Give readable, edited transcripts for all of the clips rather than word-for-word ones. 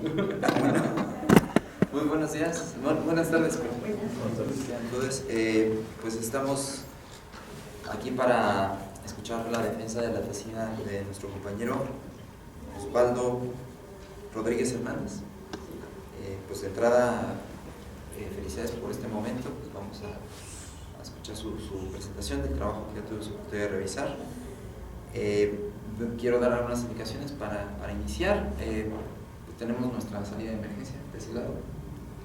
Muy buenos días, buenas tardes. Entonces, pues estamos aquí para escuchar la defensa de la tesina de nuestro compañero Osvaldo Rodríguez Hernández. Pues de entrada, felicidades por este momento. Pues vamos a escuchar su presentación del trabajo que ya tuve la oportunidad de revisar. Quiero dar algunas indicaciones para iniciar. Pues tenemos nuestra salida de emergencia de ese lado.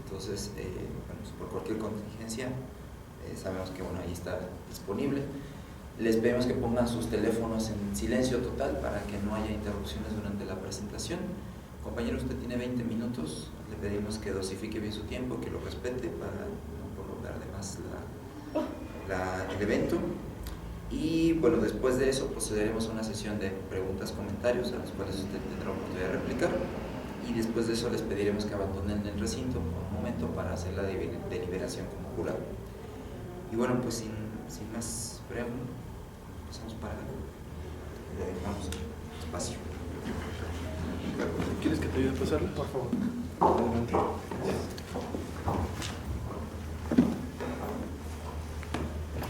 Entonces, bueno, por cualquier contingencia, sabemos que ahí está disponible. Les pedimos que pongan sus teléfonos en silencio total para que no haya interrupciones durante la presentación. Compañero, usted tiene 20 minutos. Le pedimos que dosifique bien su tiempo, que lo respete para no prolongar de más el evento. Y bueno, después de eso procederemos a una sesión de preguntas, comentarios, a los cuales usted tendrá oportunidad de replicar. Y después de eso les pediremos que abandonen el recinto por un momento para hacer la deliberación como jurado. Y bueno, pues sin más preámbulo, pasamos para le dejamos espacio. ¿Quieres que te ayude a pasarla? Por favor. Adelante.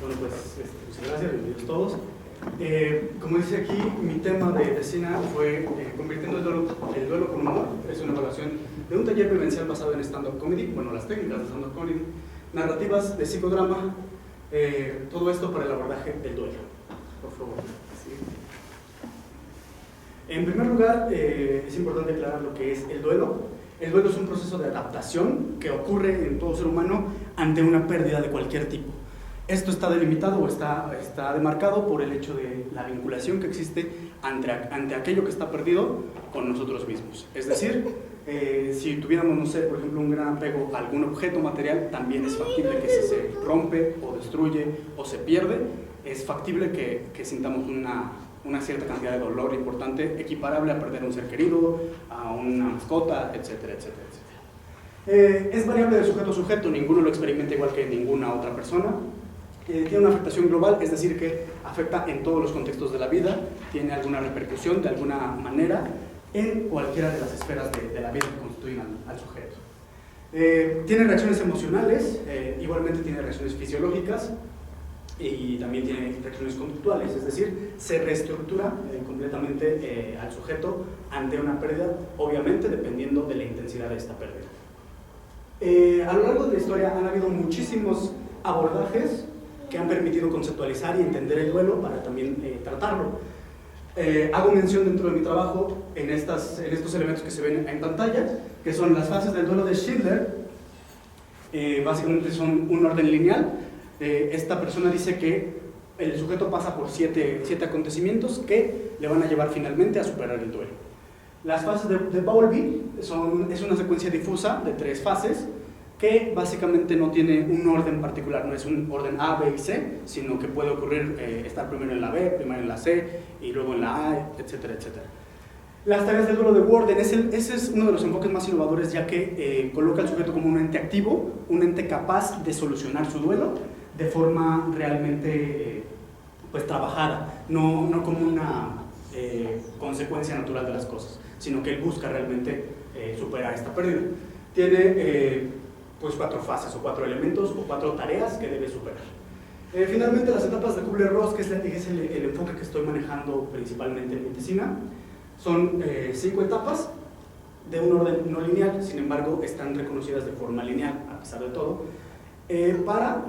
Bueno, pues muchas gracias, bienvenidos todos. Como dice aquí, mi tema de tesina fue convirtiendo el duelo con humor. Es una evaluación de un taller vivencial basado en stand-up comedy, bueno, las técnicas de stand-up comedy, narrativas de psicodrama, todo esto para el abordaje del duelo. Por favor. ¿Sí? En primer lugar, es importante aclarar lo que es el duelo. El duelo es un proceso de adaptación que ocurre en todo ser humano ante una pérdida de cualquier tipo. Esto está delimitado o está demarcado por el hecho de la vinculación que existe ante aquello que está perdido con nosotros mismos. Es decir, si tuviéramos, no sé, por ejemplo, un gran apego a algún objeto material, también es factible que si se rompe o destruye o se pierde, es factible que sintamos una cierta cantidad de dolor importante, equiparable a perder un ser querido, a una mascota, etcétera, etcétera, etcétera. Es variable de sujeto a sujeto, ninguno lo experimenta igual que ninguna otra persona. Tiene una afectación global, es decir, que afecta en todos los contextos de la vida, tiene alguna repercusión de alguna manera en cualquiera de las esferas de la vida que constituyen al sujeto. Tiene reacciones emocionales, igualmente tiene reacciones fisiológicas y también tiene reacciones conductuales, es decir, se reestructura completamente al sujeto ante una pérdida, obviamente dependiendo de la intensidad de esta pérdida. A lo largo de la historia han habido muchísimos abordajes que han permitido conceptualizar y entender el duelo para también tratarlo. Hago mención dentro de mi trabajo en estos elementos que se ven en pantalla, que son las fases del duelo de Schindler. Básicamente son un orden lineal. Esta persona dice que el sujeto pasa por siete acontecimientos que le van a llevar finalmente a superar el duelo. Las fases de Bowlby es una secuencia difusa de 3 fases que básicamente no tiene un orden particular, no es un orden A, B y C, sino que puede ocurrir estar primero en la B, primero en la C y luego en la A, etcétera, etcétera. Las tareas del duelo de Worden, ese es uno de los enfoques más innovadores, ya que coloca al sujeto como un ente activo, un ente capaz de solucionar su duelo de forma realmente pues trabajada, no como una consecuencia natural de las cosas, sino que él busca realmente superar esta pérdida. Tiene pues 4 fases o 4 elementos o 4 tareas que debe superar. Finalmente, las etapas de Kubler-Ross, que es el enfoque que estoy manejando principalmente en mi tesina, son 5 etapas de un orden no lineal, sin embargo están reconocidas de forma lineal a pesar de todo, para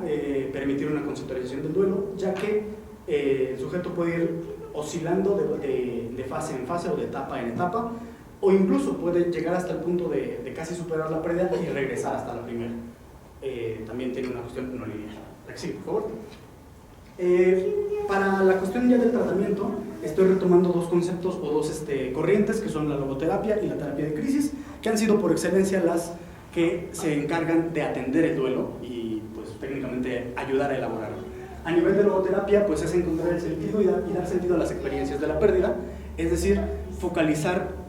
permitir una conceptualización del duelo, ya que el sujeto puede ir oscilando de fase en fase o de etapa en etapa, o incluso puede llegar hasta el punto de casi superar la pérdida y regresar hasta la primera. También tiene una cuestión no lineal. Sí, por favor. Para la cuestión ya del tratamiento, estoy retomando 2 conceptos o 2 corrientes, que son la logoterapia y la terapia de crisis, que han sido por excelencia las que se encargan de atender el duelo y pues técnicamente ayudar a elaborarlo. A nivel de logoterapia, pues es encontrar el sentido y dar sentido a las experiencias de la pérdida, es decir, focalizar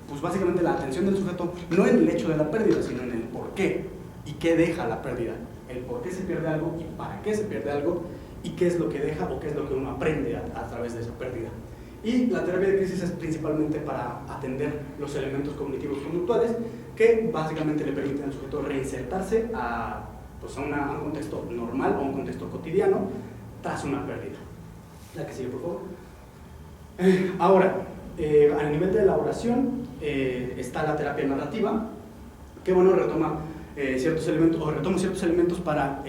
pues básicamente la atención del sujeto no en el hecho de la pérdida, sino en el por qué y qué deja la pérdida, el por qué se pierde algo y para qué se pierde algo y qué es lo que deja o qué es lo que uno aprende a través de esa pérdida. Y la terapia de crisis es principalmente para atender los elementos cognitivos conductuales que básicamente le permiten al sujeto reinsertarse a un contexto normal o un contexto cotidiano tras una pérdida. La que sigue, por favor. Ahora, a nivel de elaboración está la terapia narrativa, que bueno, retoma ciertos elementos para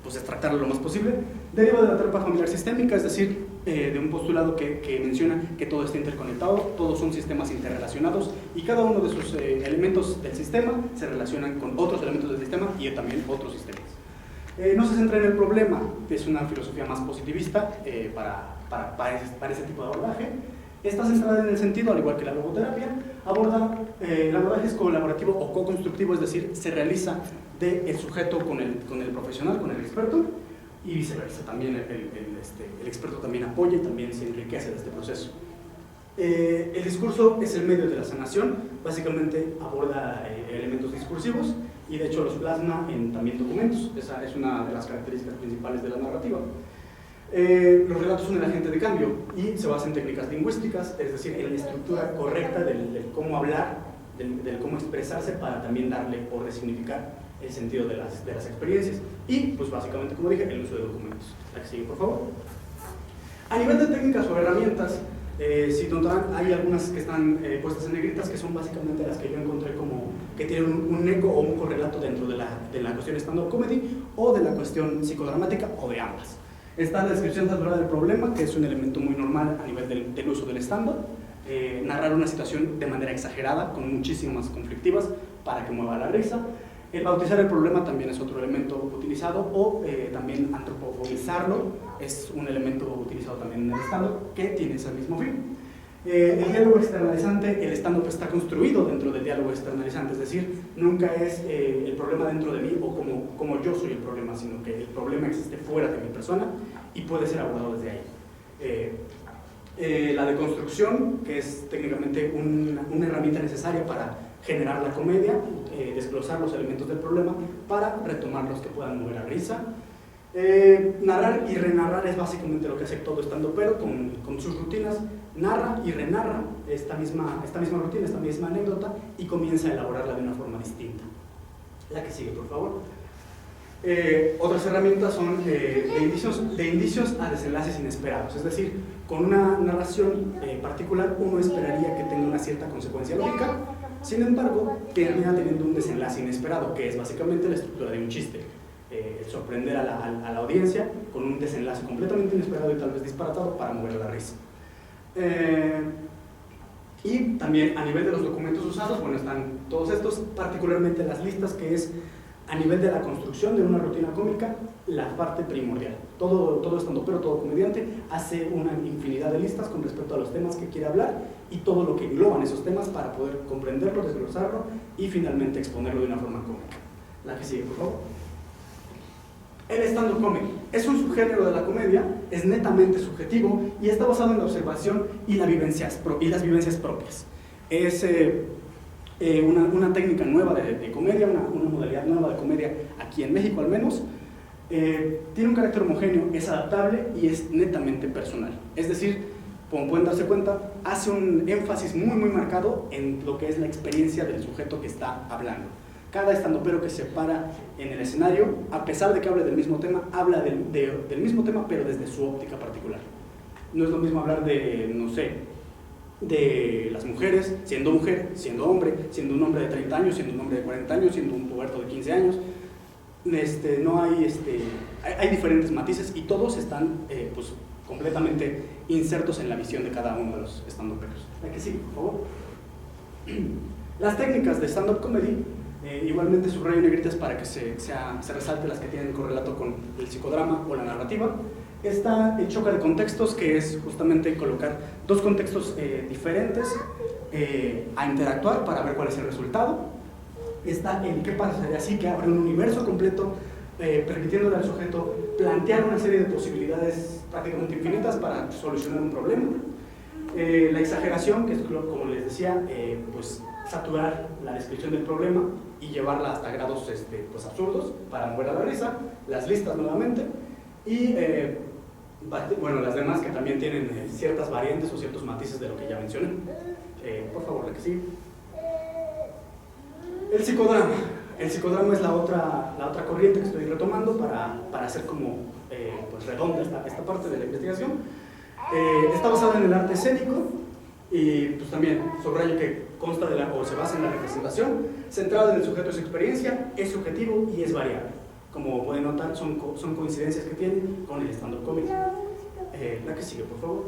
extractarlo lo más posible. Deriva de la terapia familiar sistémica, es decir, de un postulado que menciona que todo está interconectado, todos son sistemas interrelacionados y cada uno de sus elementos del sistema se relacionan con otros elementos del sistema y también otros sistemas. No se centra en el problema, es una filosofía más positivista para ese tipo de abordaje. Está centrada en el sentido, al igual que la logoterapia, el abordaje es colaborativo o co-constructivo, es decir, se realiza del sujeto con el profesional, con el experto, y viceversa. También el experto también apoya y también se enriquece de este proceso. El discurso es el medio de la sanación, básicamente aborda elementos discursivos y de hecho los plasma en también documentos. Esa es una de las características principales de la narrativa. Los relatos son el agente de cambio y se basan en técnicas lingüísticas, es decir, en la estructura correcta del cómo hablar, del cómo expresarse para también darle o resignificar el sentido de las experiencias y, pues básicamente, como dije, el uso de documentos. La que sigue, por favor. A nivel de técnicas o herramientas, si notarán, hay algunas que están puestas en negritas, que son básicamente las que yo encontré como que tienen un eco o un correlato dentro de la cuestión stand-up comedy o de la cuestión psicodramática o de ambas. Está la descripción natural del problema, que es un elemento muy normal a nivel del uso del stand-up. Narrar una situación de manera exagerada, con muchísimas conflictivas, para que mueva la risa. El bautizar el problema también es otro elemento utilizado, o también antropomorfizarlo es un elemento utilizado también en el stand-up que tiene ese mismo fin. El diálogo externalizante, el stand-up está construido dentro del diálogo externalizante, es decir, nunca es el problema dentro de mí o como yo soy el problema, sino que el problema existe fuera de mi persona y puede ser abordado desde ahí. La deconstrucción, que es técnicamente una herramienta necesaria para generar la comedia, desglosar los elementos del problema para retomar los que puedan mover a risa. Narrar y renarrar es básicamente lo que hace todo estando, pero con sus rutinas, narra y renarra esta misma rutina, esta misma anécdota y comienza a elaborarla de una forma distinta. La que sigue, por favor. Otras herramientas son de indicios a desenlaces inesperados, es decir, con una narración particular uno esperaría que tenga una cierta consecuencia lógica, sin embargo termina teniendo un desenlace inesperado, que es básicamente la estructura de un chiste. Sorprender a la audiencia con un desenlace completamente inesperado y tal vez disparatado para mover la risa. Y también a nivel de los documentos usados, bueno, están todos estos, particularmente las listas, que es a nivel de la construcción de una rutina cómica, la parte primordial. Todo estandopero, todo comediante hace una infinidad de listas con respecto a los temas que quiere hablar y todo lo que engloban esos temas para poder comprenderlo, desglosarlo y finalmente exponerlo de una forma cómica. La que sigue, por favor. El stand-up comedy es un subgénero de la comedia, es netamente subjetivo y está basado en la observación y las vivencias propias. Es una técnica nueva de comedia, una modalidad nueva de comedia aquí en México al menos. Tiene un carácter homogéneo, es adaptable y es netamente personal. Es decir, como pueden darse cuenta, hace un énfasis muy marcado en lo que es la experiencia del sujeto que está hablando. Cada estandopero que se para en el escenario, a pesar de que hable del mismo tema, habla del mismo tema, pero desde su óptica particular. No es lo mismo hablar de, no sé, de las mujeres, siendo mujer, siendo hombre, siendo un hombre de 30 años, siendo un hombre de 40 años, siendo un puberto de 15 años. No hay diferentes matices y todos están pues, completamente insertos en la visión de cada uno de los estandoperos. ¿La que sí, por favor? Las técnicas de stand-up comedy, igualmente subrayo negritas para que se resalte las que tienen correlato con el psicodrama o la narrativa. Está el choque de contextos, que es justamente colocar dos contextos diferentes a interactuar para ver cuál es el resultado. Está el qué pasaría así, que abre un universo completo, permitiéndole al sujeto plantear una serie de posibilidades prácticamente infinitas para solucionar un problema. La exageración, que es como les decía, pues saturar la descripción del problema y llevarla hasta grados pues absurdos para mover a la risa. Las listas nuevamente. Y Bueno, las demás que también tienen ciertas variantes o ciertos matices de lo que ya mencioné. Por favor, la que sigue. El psicodrama. El psicodrama es la otra corriente que estoy retomando para hacer como pues redonda esta parte de la investigación. Está basada en el arte escénico y pues también subrayo que consta o se basa en la representación, centrada en el sujeto y su experiencia, es subjetivo y es variable. Como pueden notar, son coincidencias que tiene con el stand-up comedy. La que sigue, por favor.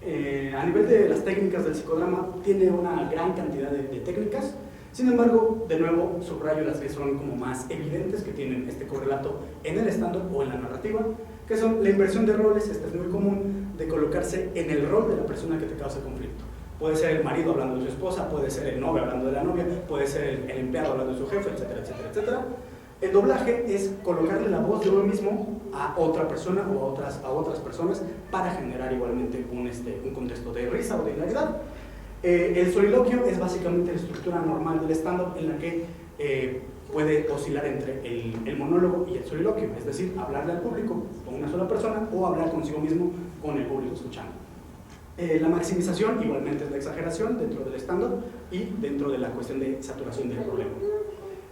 A nivel de las técnicas del psicodrama, tiene una gran cantidad de técnicas. Sin embargo, de nuevo, subrayo las que son como más evidentes, que tienen este correlato en el stand-up o en la narrativa, que son la inversión de roles. Esta es muy común, de colocarse en el rol de la persona que te causa conflicto. Puede ser el marido hablando de su esposa, puede ser el novio hablando de la novia, puede ser el empleado hablando de su jefe, etcétera, etcétera, etcétera. El doblaje es colocarle la voz de uno mismo a otra persona o a otras personas para generar igualmente un contexto de risa o de hilaridad. El soliloquio es básicamente la estructura normal del stand-up en la que puede oscilar entre el monólogo y el soliloquio, es decir, hablarle al público con una sola persona o hablar consigo mismo con el público escuchando. La maximización igualmente es la exageración dentro del stand-up y dentro de la cuestión de saturación del problema.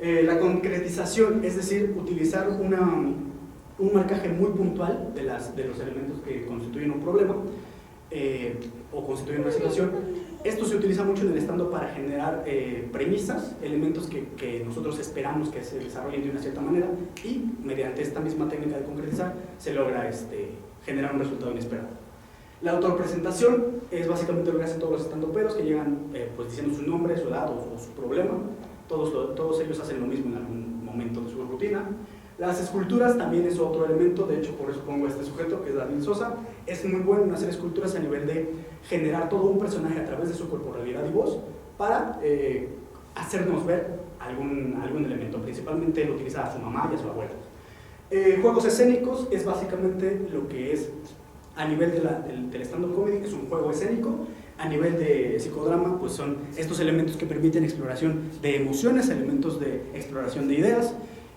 La concretización, es decir, utilizar un marcaje muy puntual de los elementos que constituyen un problema o constituyen una situación. Esto se utiliza mucho en el stand-up para generar premisas, elementos que nosotros esperamos que se desarrollen de una cierta manera, y mediante esta misma técnica de concretizar se logra generar un resultado inesperado. La autopresentación es básicamente lo que hacen todos los stand-uperos que llegan pues diciendo su nombre, su edad o su problema. Todos ellos hacen lo mismo en algún momento de su rutina. Las esculturas también es otro elemento, de hecho por eso pongo a este sujeto que es David Sosa. Es muy bueno en hacer esculturas a nivel de generar todo un personaje a través de su corporalidad y voz para hacernos ver algún elemento. Principalmente lo utiliza a su mamá y a su abuela. Juegos escénicos es básicamente lo que es a nivel del stand-up comedy, es un juego escénico. A nivel de psicodrama, pues son estos elementos que permiten exploración de emociones, elementos de exploración de ideas,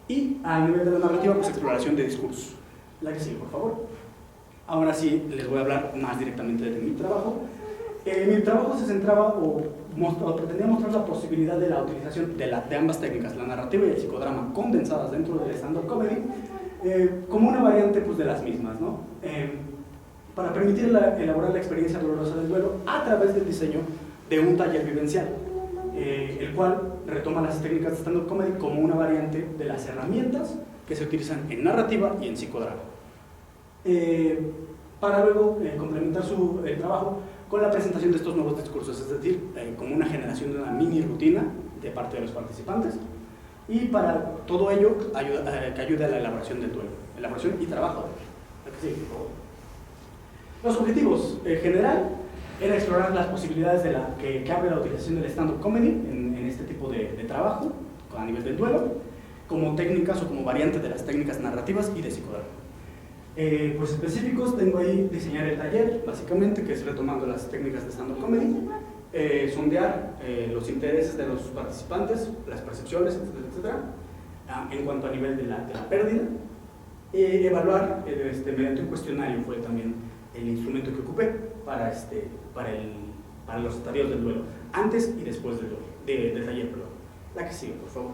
y a nivel de la narrativa, pues exploración de discursos. La que sigue, por favor. Ahora sí, les voy a hablar más directamente de mi trabajo. Mi trabajo se centraba o pretendía mostrar la posibilidad de la utilización de ambas técnicas, la narrativa y el psicodrama, condensadas dentro del stand-up comedy, como una variante pues, de las mismas, ¿no? Para permitir elaborar la experiencia dolorosa del duelo a través del diseño de un taller vivencial, el cual retoma las técnicas de stand-up comedy como una variante de las herramientas que se utilizan en narrativa y en psicodrama, para luego complementar el trabajo con la presentación de estos nuevos discursos, es decir, como una generación de una mini rutina de parte de los participantes, y para todo ello que ayude a la elaboración del duelo, elaboración y trabajo del duelo. Sí, por favor. Los objetivos en general era explorar las posibilidades que abre la utilización del stand-up comedy en este tipo de trabajo a nivel del duelo, como técnicas o como variantes de las técnicas narrativas y de psicodrama. Pues específicos tengo ahí diseñar el taller, básicamente, que es retomando las técnicas de stand-up comedy, sondear los intereses de los participantes, las percepciones, etcétera, en cuanto a nivel de la pérdida, evaluar mediante un cuestionario fue también el instrumento que ocupé para los estadios del duelo, antes y después del duelo, del taller, perdón. La que sigue, por favor.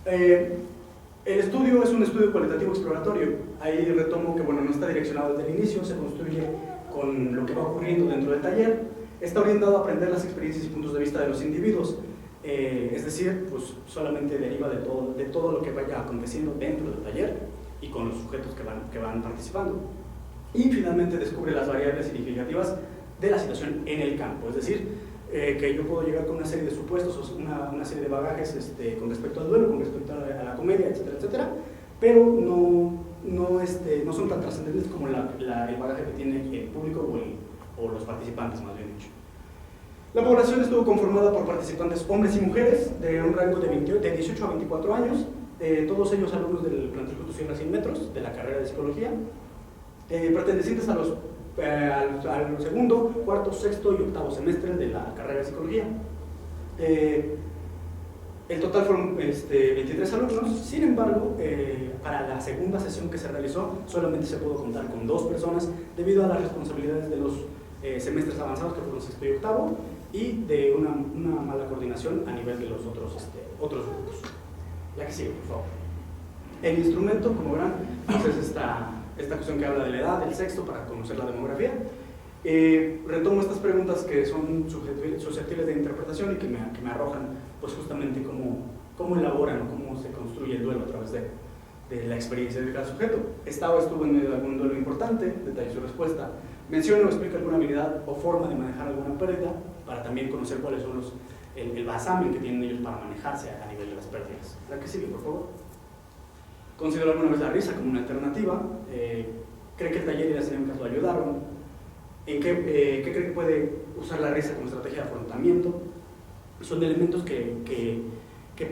El estudio es un estudio cualitativo exploratorio. Ahí retomo que bueno, no está direccionado desde el inicio, se construye con lo que va ocurriendo dentro del taller. Está orientado a aprender las experiencias y puntos de vista de los individuos, es decir, pues solamente deriva de todo lo que vaya aconteciendo dentro del taller y con los sujetos que van participando. Y finalmente descubre las variables significativas de la situación en el campo, es decir, que yo puedo llegar con una serie de supuestos, una serie de bagajes con respecto al duelo, con respecto a la comedia, etcétera, etcétera, pero no son tan trascendentes como el bagaje que tiene el público o los participantes, más bien dicho. La población estuvo conformada por participantes hombres y mujeres de un rango de 18 a 24 años, todos ellos alumnos del plantel Justo Sierra 100 metros de la carrera de psicología, pertenecientes al segundo, cuarto, sexto y octavo semestre de la carrera de psicología. El total fueron 23 alumnos, sin embargo, para la segunda sesión que se realizó solamente se pudo contar con 2 personas debido a las responsabilidades de los semestres avanzados, que fueron sexto y octavo, y de una mala coordinación a nivel de los otros grupos. La que sigue, por favor. El instrumento, como verán, pues es esta cuestión que habla de la edad, del sexo, para conocer la demografía. Retomo estas preguntas que son susceptibles de interpretación y que me arrojan pues justamente cómo elaboran o cómo se construye el duelo a través de la experiencia de cada sujeto. Estaba o estuvo en medio de algún duelo importante, detalla su respuesta. Menciona o explica alguna habilidad o forma de manejar alguna pérdida, para también conocer cuáles son el basamen que tienen ellos para manejarse a nivel de las pérdidas. La que sigue, por favor. ¿Consideró alguna vez la risa como una alternativa? ¿Cree que el taller y las dinámicas lo ayudaron? ¿En qué cree que puede usar la risa como estrategia de afrontamiento? Son elementos que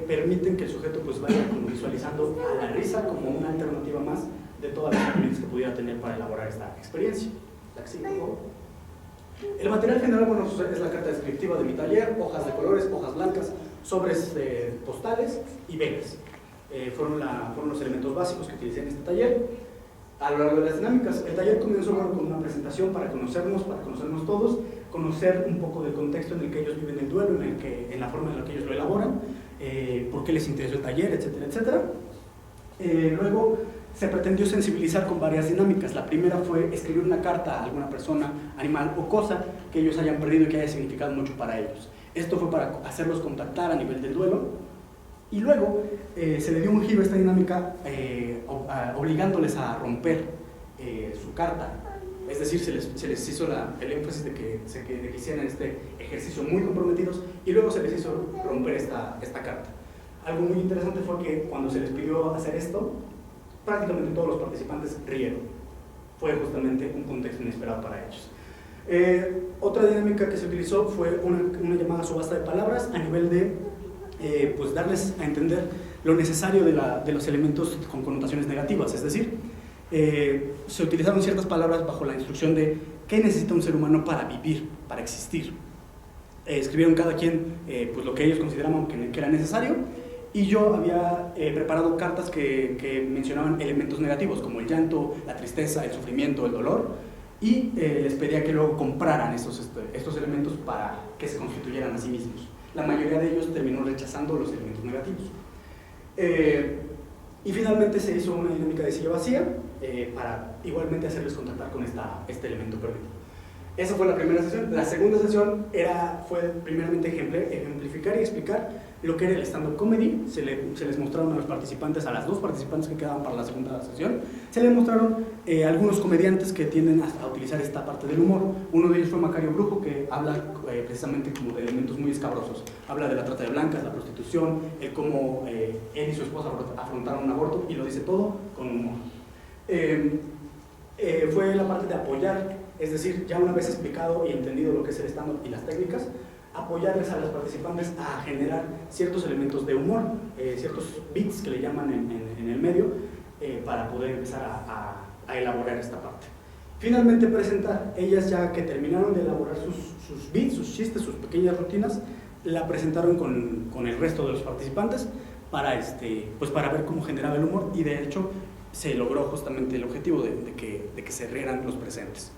permiten que el sujeto pues vaya como visualizando a la risa como una alternativa más de todas las herramientas que pudiera tener para elaborar esta experiencia. La que sigue, por favor. El material general, bueno, es la carta descriptiva de mi taller, hojas de colores, hojas blancas, sobres postales y velas. Fueron los elementos básicos que utilicé en este taller. A lo largo de las dinámicas, el taller comenzó con una presentación para conocernos todos, conocer un poco del contexto en el que ellos viven el duelo, en la forma en la que ellos lo elaboran, por qué les interesó el taller, etcétera, etcétera. Luego se pretendió sensibilizar con varias dinámicas. La primera fue escribir una carta a alguna persona, animal o cosa que ellos hayan perdido y que haya significado mucho para ellos. Esto fue para hacerlos contactar a nivel del duelo. Y luego se le dio un giro a esta dinámica obligándoles a romper su carta. Es decir, se les hizo el énfasis de que hicieran este ejercicio muy comprometidos y luego se les hizo romper esta carta. Algo muy interesante fue que cuando se les pidió hacer esto, prácticamente todos los participantes rieron. Fue justamente un contexto inesperado para ellos. Otra dinámica que se utilizó fue una llamada subasta de palabras a nivel de pues darles a entender lo necesario de los elementos con connotaciones negativas, es decir, se utilizaron ciertas palabras bajo la instrucción de qué necesita un ser humano para vivir, para existir. Escribieron cada quien pues lo que ellos consideraban que era necesario, y yo había preparado cartas que mencionaban elementos negativos como el llanto, la tristeza, el sufrimiento, el dolor, y les pedía que luego compraran estos elementos para que se constituyeran a sí mismos. La mayoría de ellos terminó rechazando los elementos negativos. Y finalmente se hizo una dinámica de silla vacía para igualmente hacerles contactar con este elemento perdido. Esa fue la primera sesión. La segunda sesión fue primeramente ejemplificar y explicar lo que era el stand-up comedy. Se les mostraron a los participantes, a las 2 participantes que quedaban para la segunda sesión, se les mostraron algunos comediantes que tienden a utilizar esta parte del humor. Uno de ellos fue Macario Brujo, que habla precisamente como de elementos muy escabrosos. Habla de la trata de blancas, la prostitución, cómo él y su esposa afrontaron un aborto, y lo dice todo con humor. Fue la parte de apoyar, es decir, ya una vez explicado y entendido lo que es el stand-up y las técnicas, apoyarles a los participantes a generar ciertos elementos de humor, ciertos beats que le llaman en el medio, para poder empezar a elaborar esta parte. Finalmente presentar, ellas ya que terminaron de elaborar sus beats, sus chistes, sus pequeñas rutinas, la presentaron con el resto de los participantes para ver cómo generaba el humor, y de hecho se logró justamente el objetivo de que se rieran los presentes.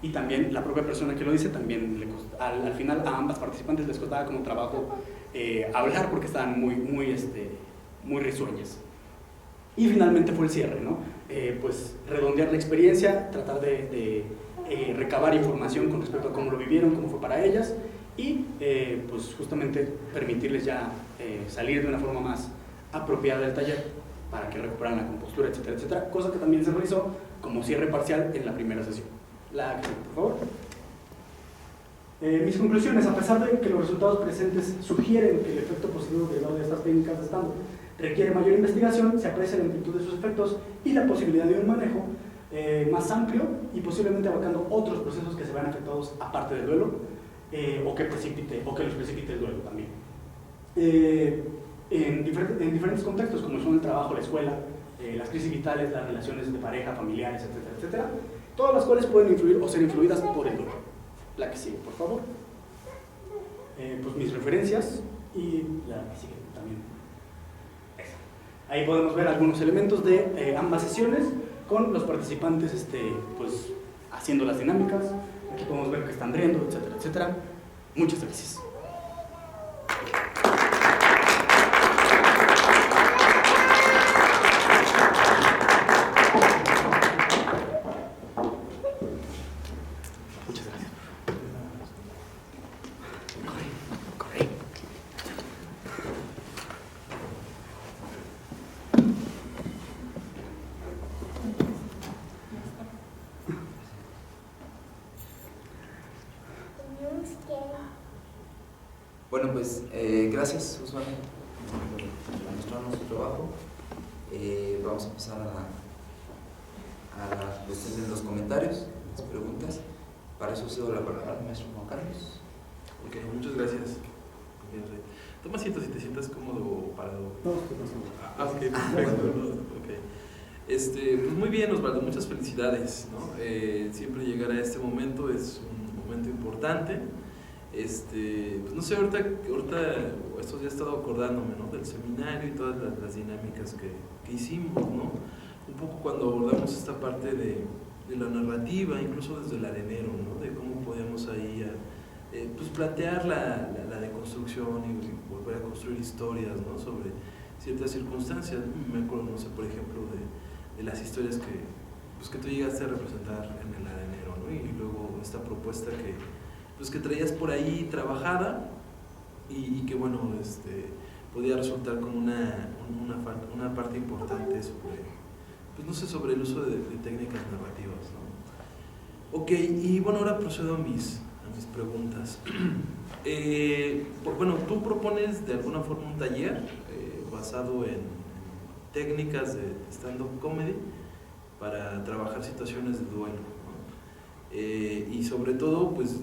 Y también la propia persona que lo dice, también al final a ambas participantes les costaba como trabajo hablar, porque estaban muy risueñas. Y finalmente fue el cierre, ¿no? Pues redondear la experiencia, tratar de recabar información con respecto a cómo lo vivieron, cómo fue para ellas, y pues justamente permitirles ya salir de una forma más apropiada del taller para que recuperaran la compostura, etcétera, etcétera, cosa que también se realizó como cierre parcial en la primera sesión. Por favor. Mis conclusiones: a pesar de que los resultados presentes sugieren que el efecto positivo derivado de estas técnicas de stand-up requiere mayor investigación, se aprecia la amplitud de sus efectos y la posibilidad de un manejo más amplio y posiblemente abarcando otros procesos que se vean afectados aparte del duelo, o que los precipite el duelo también. En diferentes contextos, como son el trabajo, la escuela, las crisis vitales, las relaciones de pareja, familiares, etcétera, etcétera, todas las cuales pueden influir o ser influidas por el duelo. La que sigue, por favor. Pues mis referencias y la que sigue. también. Eso. Ahí podemos ver algunos elementos de ambas sesiones con los participantes pues, haciendo las dinámicas. Aquí podemos ver que están riendo, etcétera, etcétera. Muchas gracias. Bueno, pues gracias, Osvaldo, por mostrarnos su trabajo. Vamos a empezar a la cuestión de los comentarios, las preguntas. Para eso cedo la palabra al maestro Juan Carlos. Ok, muchas gracias. Toma asiento si te sientas cómodo o parado. No, estoy pasando. Ok, perfecto. Okay. Pues muy bien, Osvaldo, muchas felicidades, ¿no? Siempre llegar a este momento es un momento importante. Pues no sé, ahorita estos días he estado acordándome, ¿no?, del seminario y todas las dinámicas que hicimos, ¿no? Un poco cuando abordamos esta parte de la narrativa, incluso desde el arenero, ¿no?, de cómo podemos ahí pues plantear la deconstrucción y volver a construir historias, ¿no?, sobre ciertas circunstancias. Me acuerdo, no sé, por ejemplo, de las historias que tú llegaste a representar en el arenero, ¿no?, y luego esta propuesta que traías por ahí trabajada y que bueno, podía resultar como una parte importante sobre, pues no sé, sobre el uso de técnicas narrativas, ¿no? Ok, y bueno, ahora procedo a mis preguntas. Bueno, tú propones de alguna forma un taller basado en técnicas de stand-up comedy para trabajar situaciones de duelo, ¿no? Y sobre todo, pues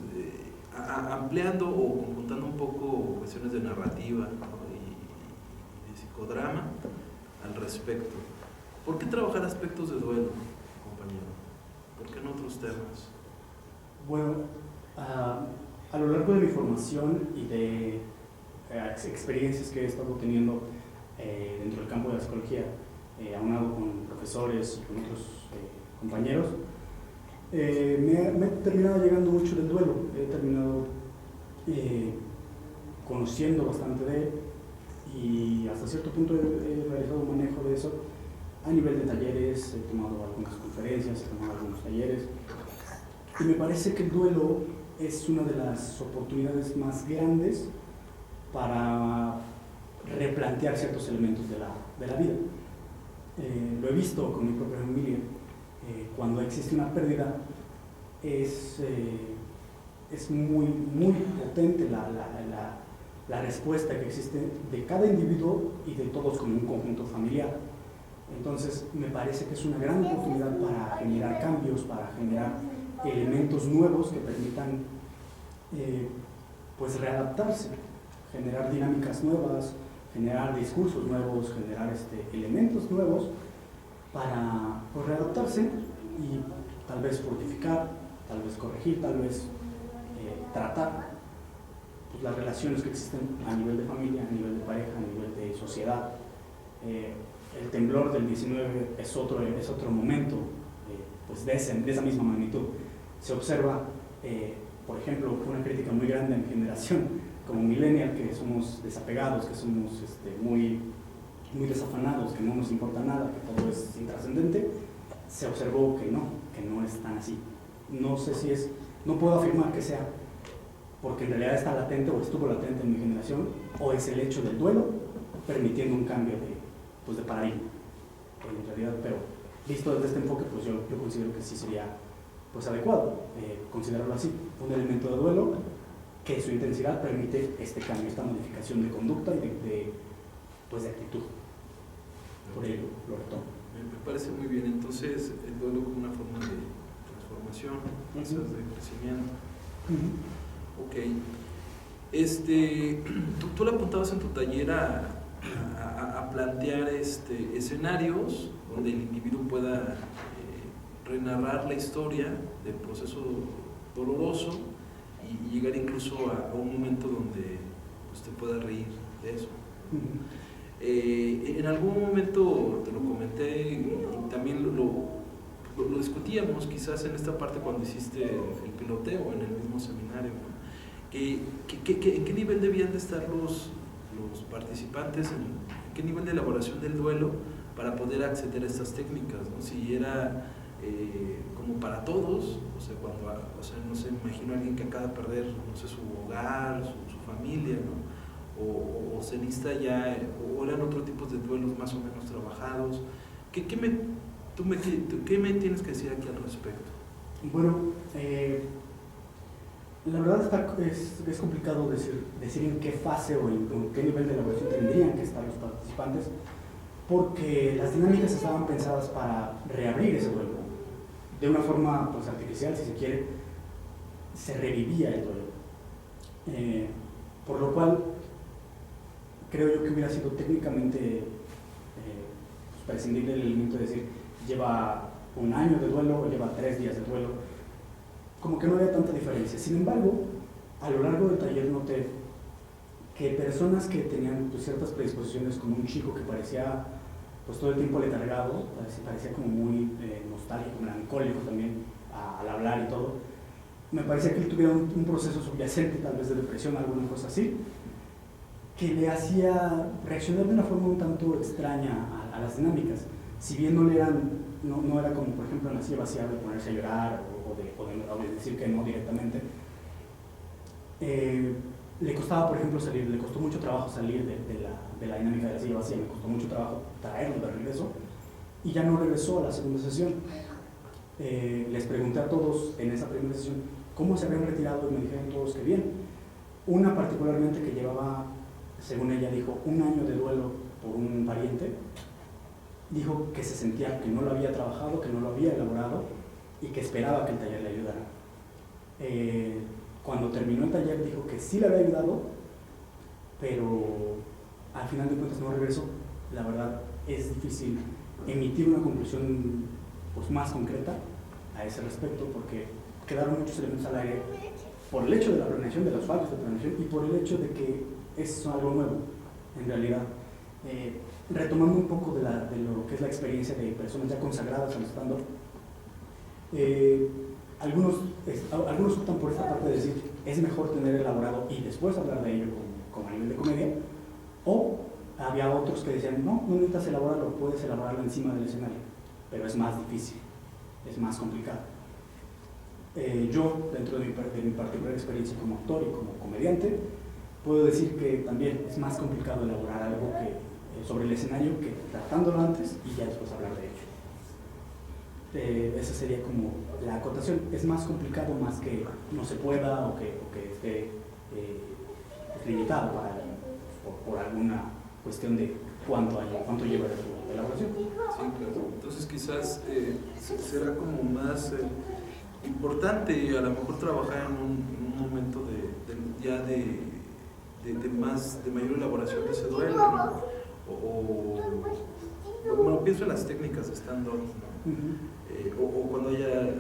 ampliando o conjuntando un poco cuestiones de narrativa, ¿no?, y de psicodrama al respecto. ¿Por qué trabajar aspectos de duelo, compañero? ¿Por qué no otros temas? Bueno, a lo largo de mi formación y de experiencias que he estado teniendo dentro del campo de la psicología, aunado con profesores y con otros compañeros, me he terminado llegando mucho del duelo. He terminado conociendo bastante de él y hasta cierto punto he realizado un manejo de eso a nivel de talleres. He tomado algunas conferencias, he tomado algunos talleres y me parece que el duelo es una de las oportunidades más grandes para replantear ciertos elementos de la vida. Lo he visto con mi propia familia. Cuando existe una pérdida es muy, muy potente la respuesta que existe de cada individuo y de todos como un conjunto familiar. Entonces me parece que es una gran oportunidad para generar cambios, para generar elementos nuevos que permitan pues readaptarse, generar dinámicas nuevas, generar discursos nuevos, generar elementos nuevos para pues, readaptarse y tal vez fortificar, tal vez corregir, tal vez tratar pues, las relaciones que existen a nivel de familia, a nivel de pareja, a nivel de sociedad. El temblor del 19 es otro momento pues de esa misma magnitud. Se observa, por ejemplo, una crítica muy grande a mi generación como millennial, que somos desapegados, que somos muy desafanados, que no nos importa nada, que todo es intrascendente. Se observó que no es tan así. No sé si no puedo afirmar que sea porque en realidad está latente o estuvo latente en mi generación, o es el hecho del duelo permitiendo un cambio de paradigma en realidad. Pero visto desde este enfoque, pues yo considero que sí sería pues adecuado considerarlo así, un elemento de duelo que su intensidad permite este cambio, esta modificación de conducta y de actitud. Por ello lo retomo. Me parece muy bien. Entonces el duelo como una forma de transformación, procesos de crecimiento. Ok. Tú le apuntabas en tu taller a plantear escenarios donde el individuo pueda renarrar la historia del proceso doloroso y llegar incluso a un momento donde usted pueda reír de eso, En algún momento te lo comenté y también lo discutíamos quizás en esta parte cuando hiciste el piloteo en el mismo seminario, ¿no? ¿En qué nivel debían de estar los participantes, en qué nivel de elaboración del duelo para poder acceder a estas técnicas, ¿no? Si era como para todos, o sea, no sé, imagino a alguien que acaba de perder, no sé, su hogar, su familia, ¿no? O se lista ya, o eran otro tipo de duelos más o menos trabajados. ¿Qué me tienes que decir aquí al respecto? Bueno, la verdad es complicado decir en qué fase o en qué nivel de elaboración tendrían que estar los participantes, porque las dinámicas estaban pensadas para reabrir ese duelo. De una forma pues, artificial, si se quiere, se revivía el duelo. Por lo cual, creo yo que hubiera sido técnicamente prescindible el elemento de decir, lleva un año de duelo o lleva 3 días de duelo. Como que no había tanta diferencia. Sin embargo, a lo largo del taller noté que personas que tenían pues, ciertas predisposiciones, como un chico que parecía pues, todo el tiempo letargado, parecía como muy nostálgico, melancólico también al hablar y todo, me parecía que él tuviera un proceso subyacente, tal vez de depresión, alguna cosa así, que le hacía reaccionar de una forma un tanto extraña a las dinámicas. Si bien no era como, por ejemplo, en la silla vacía de ponerse a llorar o de decir que no directamente, le costaba, por ejemplo, salir, le costó mucho trabajo salir de la dinámica de la silla vacía, me costó mucho trabajo traerlo de regreso, y ya no regresó a la segunda sesión. Les pregunté a todos en esa primera sesión cómo se habían retirado y me dijeron todos que bien. Una particularmente que llevaba, según ella dijo, un año de duelo por un pariente, dijo que se sentía que no lo había trabajado, que no lo había elaborado y que esperaba que el taller le ayudara. Cuando terminó el taller dijo que sí le había ayudado, pero al final de cuentas no regresó. La verdad es difícil emitir una conclusión pues, más concreta a ese respecto porque quedaron muchos elementos al aire por el hecho de la planeación, de las faltas de planeación y por el hecho de que es algo nuevo en realidad. Retomando un poco de lo que es la experiencia de personas ya consagradas al stand-up, algunos optan por esta parte de decir es mejor tener elaborado y después hablar de ello como a nivel de comedia, o había otros que decían no necesitas elaborarlo, puedes elaborarlo encima del escenario, pero es más difícil, es más complicado. Yo, dentro de mi particular experiencia como actor y como comediante, puedo decir que también es más complicado elaborar algo sobre el escenario que tratándolo antes y ya después hablar de ello. Esa sería como la acotación. Es más complicado más que no se pueda o que esté limitado por alguna cuestión de cuánto lleva de elaboración. Sí, claro. Entonces quizás será como más importante a lo mejor trabajar en un momento de mayor elaboración de ese duelo, ¿no? Bueno, pienso en las técnicas de stand-up, ¿no? O cuando haya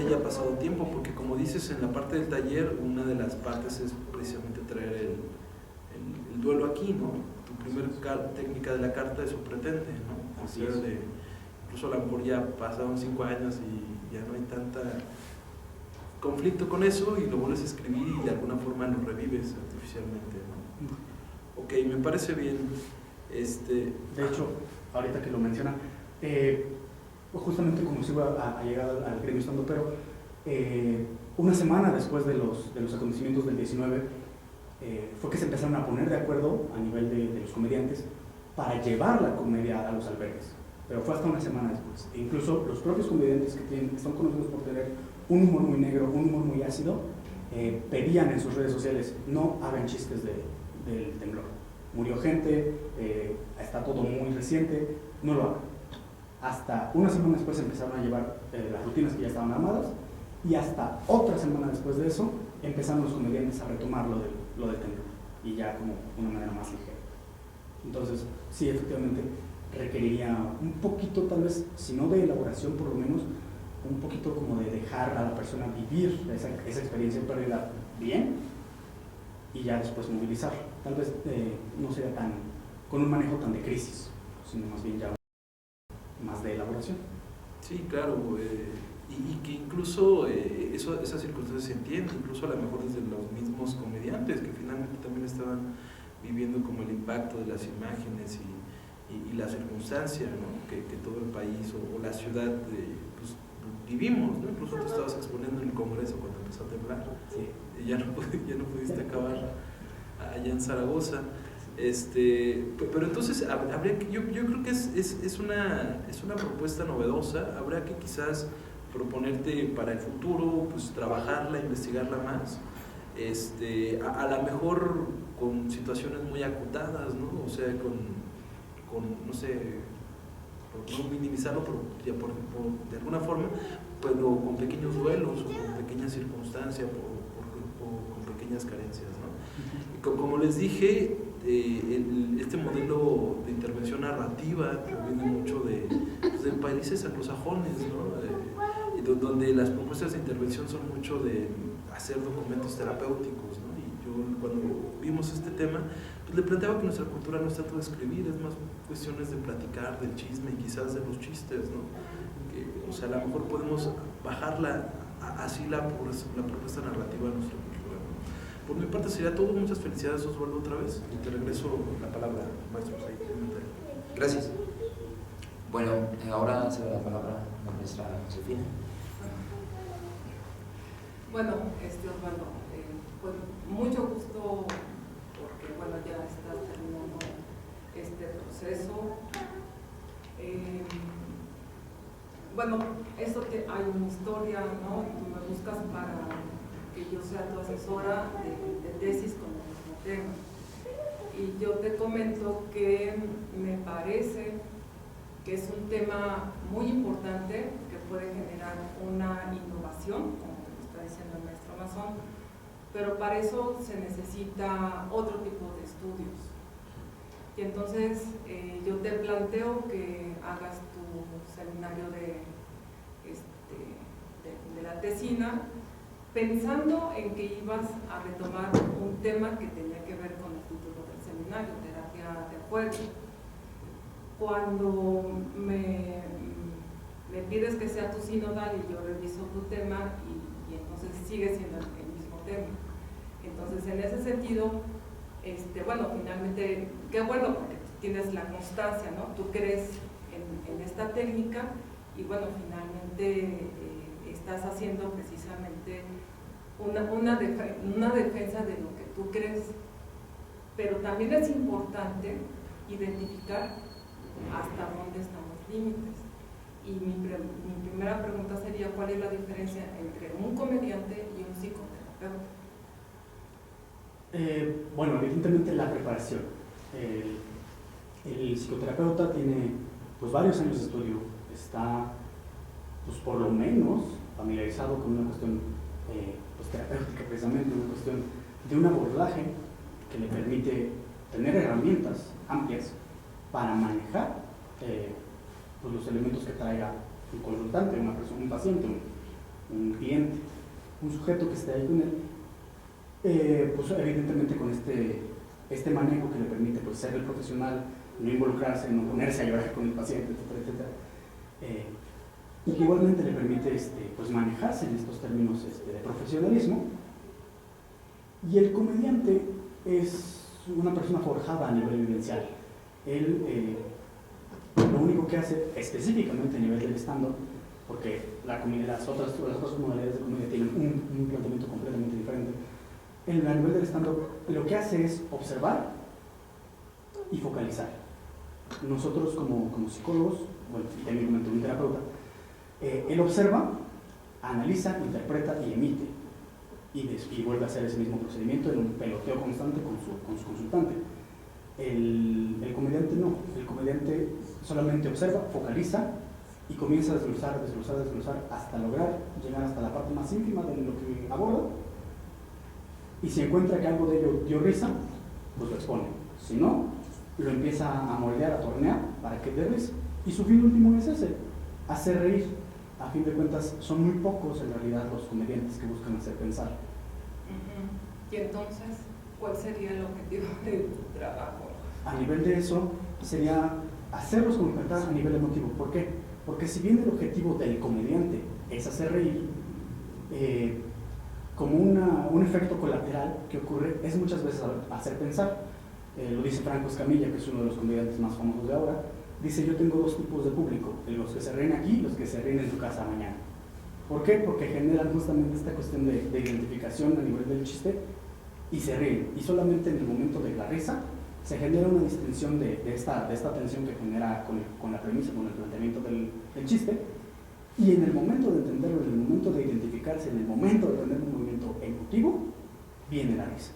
ya pasado tiempo, porque como dices en la parte del taller, una de las partes es precisamente traer el duelo aquí, ¿no? Tu primera técnica de la carta eso pretende, ¿no? Así es. Incluso a lo mejor ya pasaron 5 años y ya no hay tanta conflicto con eso y lo vuelves a escribir y de alguna forma lo revives artificialmente, ¿no? Ok, me parece bien. De hecho, ahorita que lo menciona, justamente como se iba a llegar al gremio estando, pero una semana después de los acontecimientos del 19, fue que se empezaron a poner de acuerdo a nivel de los comediantes para llevar la comedia a los albergues, pero fue hasta una semana después. E incluso los propios comediantes que son conocidos por tener un humor muy negro, un humor muy ácido, pedían en sus redes sociales, no hagan chistes del temblor. Murió gente, está todo muy reciente, no lo hagan. Hasta una semana después empezaron a llevar las rutinas que ya estaban armadas y hasta otra semana después de eso empezaron los comediantes a retomar lo del temblor y ya como una manera más ligera. Entonces, sí, efectivamente requeriría un poquito, tal vez, si no de elaboración, por lo menos un poquito como de dejar a la persona vivir esa experiencia de pérdida bien y ya después movilizar. Tal vez no sea tan con un manejo tan de crisis, sino más bien ya más de elaboración. Sí, claro, y que incluso esas circunstancias se entienden, incluso a lo mejor desde los mismos comediantes que finalmente también estaban viviendo como el impacto de las imágenes y la circunstancia, ¿no? que todo el país o la ciudad pues, vivimos, ¿no? Incluso tú estabas exponiendo en el Congreso cuando empezó a temblar, Sí. y ya no pudiste acabar allá en Zaragoza. Pero entonces habría que, yo creo que es una propuesta novedosa. Habrá que quizás proponerte para el futuro, pues trabajarla, investigarla más, a lo mejor con situaciones muy acotadas, ¿no? O sea, no sé, por no minimizarlo, pero ya de alguna forma, pero con pequeños duelos o con pequeñas circunstancias o con pequeñas carencias, ¿no? Como les dije, este modelo de intervención narrativa proviene mucho de países anglosajones, ¿no? Donde las propuestas de intervención son mucho de hacer documentos terapéuticos, ¿no? Y yo cuando vimos este tema, pues le planteaba que nuestra cultura no es tanto de escribir, es más cuestiones de platicar, del chisme y quizás de los chistes, ¿no? O sea, a lo mejor podemos bajarla así la propuesta narrativa de nuestra cultura, ¿no? Por mi parte sería todo. Muchas felicidades, Osvaldo, otra vez, y te regreso la palabra, maestro Said. Gracias. Bueno, ahora se da la palabra a la maestra Josefina. Bueno, Osvaldo, pues mucho gusto porque bueno, ya estás terminando este proceso. Bueno, hay una historia, ¿no? Tú me buscas para que yo sea tu asesora de tesis con el mismo tema. Y yo te comento que me parece que es un tema muy importante que puede generar una innovación, como te lo está diciendo el maestro Mazón, pero para eso se necesita otro tipo de estudios. Y entonces yo te planteo que hagas tu seminario de la tesina, pensando en que ibas a retomar un tema que tenía que ver con el título del seminario, terapia de juego. Cuando me pides que sea tu sinodal y yo reviso tu tema y entonces sigue siendo el mismo tema. Entonces, en ese sentido, bueno, finalmente, qué bueno porque tú tienes la constancia, ¿no? Tú crees en esta técnica y bueno, finalmente estás haciendo precisamente una defensa de lo que tú crees, pero también es importante identificar hasta dónde están los límites. Y mi primera pregunta sería, ¿cuál es la diferencia entre un comediante y un psicoterapeuta? Bueno, evidentemente la preparación. El psicoterapeuta tiene pues varios años de estudio, está pues por lo menos familiarizado con una cuestión pues, terapéutica, precisamente una cuestión de un abordaje que le permite tener herramientas amplias para manejar pues, los elementos que traiga un consultante, una persona, un paciente, un cliente, un sujeto que esté ahí con él, pues evidentemente con este manejo que le permite pues, ser el profesional, no involucrarse, no ponerse a llorar con el paciente, etcétera, etcétera. Y que igualmente le permite pues manejarse en estos términos de profesionalismo. Y el comediante es una persona forjada a nivel vivencial. Él lo único que hace específicamente a nivel del stand-up, porque las otras modalidades de comedia tienen un planteamiento completamente diferente, a nivel del stand-up lo que hace es observar y focalizar. Nosotros como psicólogos, bueno, y también como un terapeuta, él observa, analiza, interpreta y emite. Y vuelve a hacer ese mismo procedimiento en un peloteo constante con su consultante. El comediante no. El comediante solamente observa, focaliza y comienza a desglosar hasta lograr llegar hasta la parte más ínfima de lo que aborda. Y si encuentra que algo de ello dio risa, pues lo expone. Si no, lo empieza a moldear, a tornear para que dé risa. Y su fin último es ese, hacer reír. A fin de cuentas, son muy pocos en realidad los comediantes que buscan hacer pensar. Y entonces, ¿cuál sería el objetivo de tu trabajo? A nivel de eso, sería hacerlos conectar a nivel emotivo. ¿Por qué? Porque si bien el objetivo del comediante es hacer reír, como un efecto colateral que ocurre es muchas veces hacer pensar. Lo dice Franco Escamilla, que es uno de los comediantes más famosos de ahora. Dice: yo tengo dos tipos de público, los que se ríen aquí y los que se ríen en tu casa mañana. ¿Por qué? Porque generan justamente esta cuestión de identificación a nivel del chiste y se ríen. Y solamente en el momento de la risa se genera una distinción de esta tensión que genera con la premisa, con el planteamiento del chiste. Y en el momento de entenderlo, en el momento de identificarse, en el momento de tener un movimiento emotivo, viene la risa.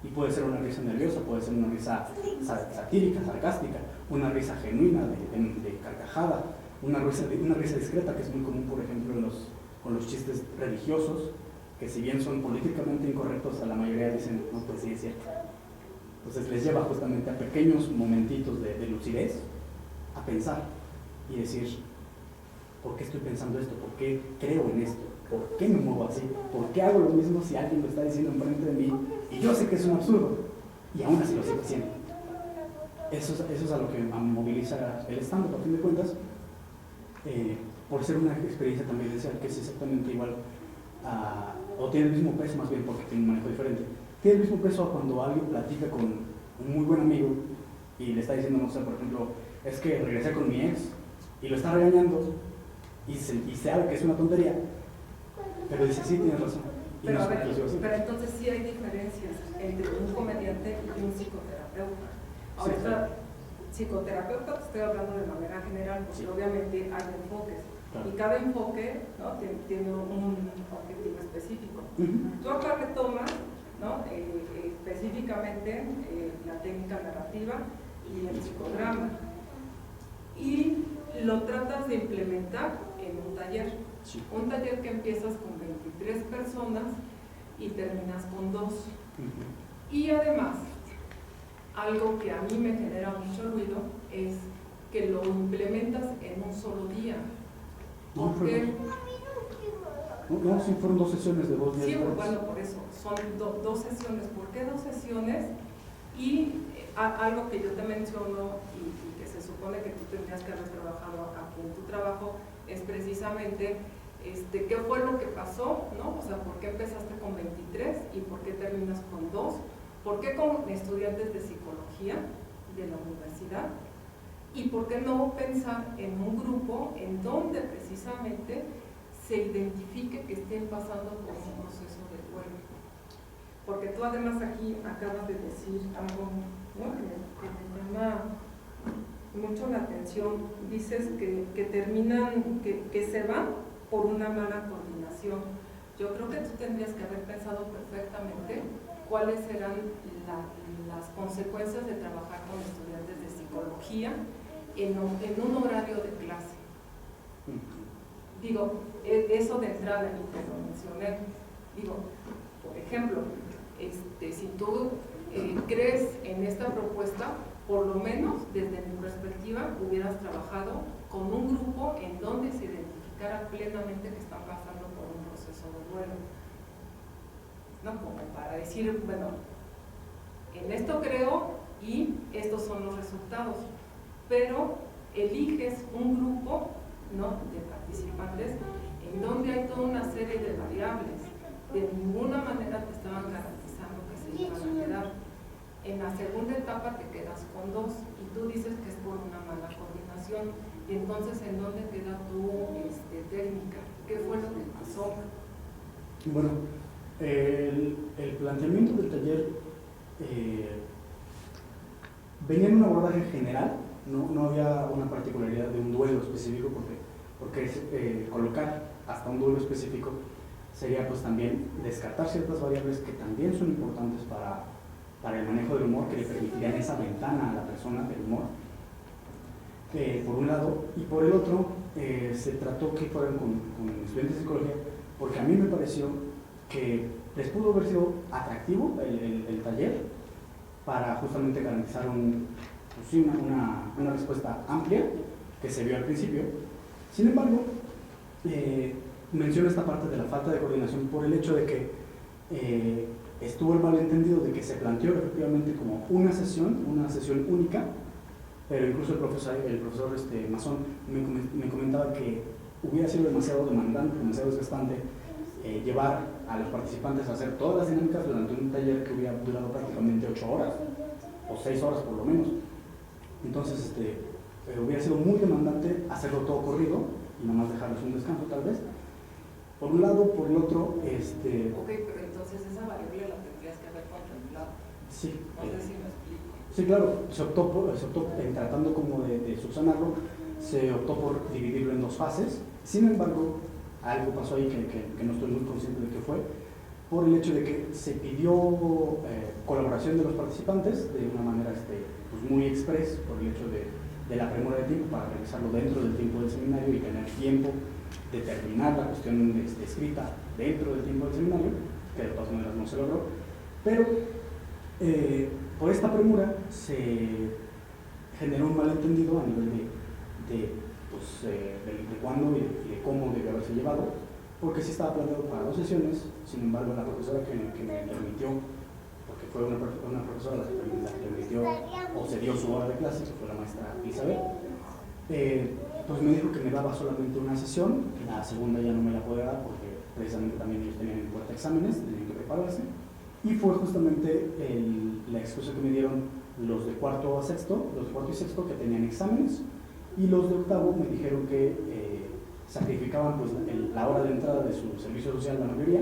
Y puede ser una risa nerviosa, puede ser una risa satírica, sarcástica, una risa genuina, de carcajada, una risa discreta, que es muy común, por ejemplo, con los chistes religiosos, que si bien son políticamente incorrectos, a la mayoría dicen: no, pues sí, es cierto. Entonces les lleva justamente a pequeños momentitos de lucidez, a pensar y decir: ¿por qué estoy pensando esto? ¿Por qué creo en esto? ¿Por qué me muevo así? ¿Por qué hago lo mismo si alguien lo está diciendo enfrente de mí y yo sé que es un absurdo y aún así lo sigo haciendo? Eso es a lo que moviliza el stand-up, a fin de cuentas, por ser una experiencia también que es exactamente igual o tiene el mismo peso, más bien porque tiene un manejo diferente. Tiene el mismo peso a cuando alguien platica con un muy buen amigo y le está diciendo, no sé, por ejemplo, es que regresé con mi ex y lo está regañando y sabe que es una tontería, pero dice: sí, tienes razón. Pero, a ver, pero entonces sí hay diferencias entre un comediante y un psicoterapeuta. Ahorita, sí. Psicoterapeuta, te estoy hablando de manera general, porque sí, obviamente hay enfoques. Claro. Y cada enfoque, ¿no?, tiene un objetivo específico. Tú acá retomas, ¿no?, específicamente la técnica narrativa y el psicodrama. Y lo tratas de implementar en un taller. Sí. Un taller que empiezas con 23 personas y terminas con 2. Y además, algo que a mí me genera mucho ruido es que lo implementas en un solo día. Porque no, sí fueron 2 sesiones de 2 días. Sí, bueno, por eso, son 2 sesiones. ¿Por qué 2 sesiones? Y algo que yo te menciono y que se supone que tú tendrías que haber trabajado aquí en tu trabajo es precisamente qué fue lo que pasó, ¿no? O sea, ¿por qué empezaste con 23 y por qué terminas con 2? ¿Por qué con estudiantes de psicología de la universidad? ¿Y por qué no pensar en un grupo en donde precisamente se identifique que estén pasando por un proceso de duelo? Porque tú además aquí acabas de decir algo, ¿no?, que me llama mucho la atención. Dices que terminan, que se van por una mala coordinación. Yo creo que tú tendrías que haber pensado perfectamente cuáles serán las consecuencias de trabajar con estudiantes de psicología en un horario de clase. Digo, eso de entrada, y te lo mencioné. Digo, por ejemplo, si tú crees en esta propuesta, por lo menos desde mi perspectiva hubieras trabajado con un grupo en donde se identificara plenamente que están pasando por un proceso de duelo, ¿no? Como para decir, bueno, en esto creo y estos son los resultados, pero eliges un grupo, ¿no?, de participantes en donde hay toda una serie de variables. De ninguna manera te estaban garantizando que se iban a quedar. En la segunda etapa te quedas con 2 y tú dices que es por una mala coordinación. Y entonces, ¿en dónde queda tu técnica? ¿Qué fue lo que pasó? Bueno, el planteamiento del taller venía en un abordaje general, no había una particularidad de un duelo específico, porque colocar hasta un duelo específico sería pues también descartar ciertas variables que también son importantes para el manejo del humor, que le permitirían esa ventana a la persona del humor, por un lado, y por el otro se trató que fueran con estudiantes de psicología, porque a mí me pareció que les pudo haber sido atractivo el taller para justamente garantizar una respuesta amplia que se vio al principio. Sin embargo, menciono esta parte de la falta de coordinación por el hecho de que estuvo el malentendido de que se planteó efectivamente como una sesión única, pero incluso el profesor Mazón me comentaba que hubiera sido demasiado demandante, demasiado desgastante llevar a los participantes a hacer todas las dinámicas durante un taller que hubiera durado prácticamente 8 horas, o 6 horas por lo menos. Entonces hubiera sido muy demandante hacerlo todo corrido y nomás dejarles un descanso tal vez. Por un lado, por el otro, Ok, pero entonces esa variable la tendrías que haber contemplado. Sí. No sé si me explico. Sí, claro, se optó tratando como de subsanarlo, se optó por dividirlo en 2 fases. Sin embargo, algo pasó ahí que no estoy muy consciente de qué fue, por el hecho de que se pidió colaboración de los participantes de una manera pues muy express, por el hecho de la premura de tiempo para realizarlo dentro del tiempo del seminario y tener tiempo de terminar la cuestión escrita dentro del tiempo del seminario, que de todas maneras no se logró, pero por esta premura se generó un malentendido a nivel de cuándo y de cómo debió haberse llevado, porque sí estaba planeado para 2 sesiones. Sin embargo, la profesora que me permitió, porque fue una profesora la que permitió o se dio su hora de clase, que fue la maestra Isabel, pues me dijo que me daba solamente una sesión, la segunda ya no me la podía dar porque precisamente también ellos tenían en puerta exámenes, tenían que prepararse, y fue justamente la excusa que me dieron los de cuarto y sexto que tenían exámenes, y los de octavo me dijeron que sacrificaban pues la hora de entrada de su servicio social, la mayoría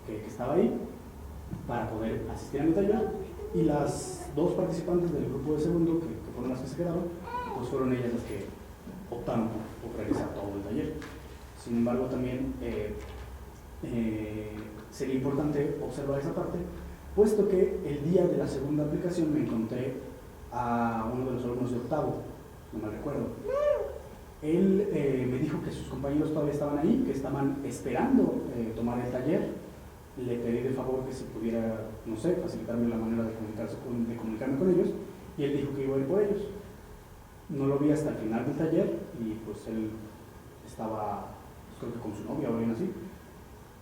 que estaba ahí, para poder asistir a mi taller, y las 2 participantes del grupo de segundo, que fueron las que se quedaron, pues fueron ellas las que optaron por realizar todo el taller. Sin embargo, también sería importante observar esa parte, puesto que el día de la segunda aplicación me encontré a uno de los alumnos de octavo, no me recuerdo. Él me dijo que sus compañeros todavía estaban ahí, que estaban esperando tomar el taller. Le pedí de favor que si pudiera, no sé, facilitarme la manera de comunicarme con ellos, y él dijo que iba a ir por ellos. No lo vi hasta el final del taller y pues él estaba, pues, creo que con su novia o algo así,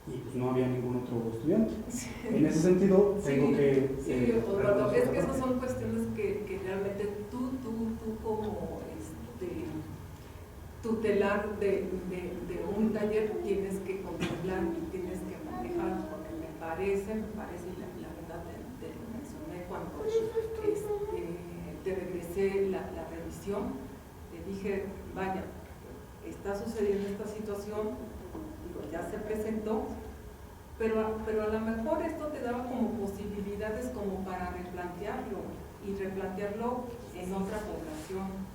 y pues no había ningún otro estudiante. En ese sentido, tengo que... Osvaldo, es que esas son cuestiones que realmente tú como tutelar de un taller tienes que contemplar y tienes que manejar, porque me parece, y la verdad te lo mencioné cuando te regresé la revisión, te dije, vaya, está sucediendo esta situación, digo, ya se presentó, pero a lo mejor esto te daba como posibilidades como para replantearlo en otra población.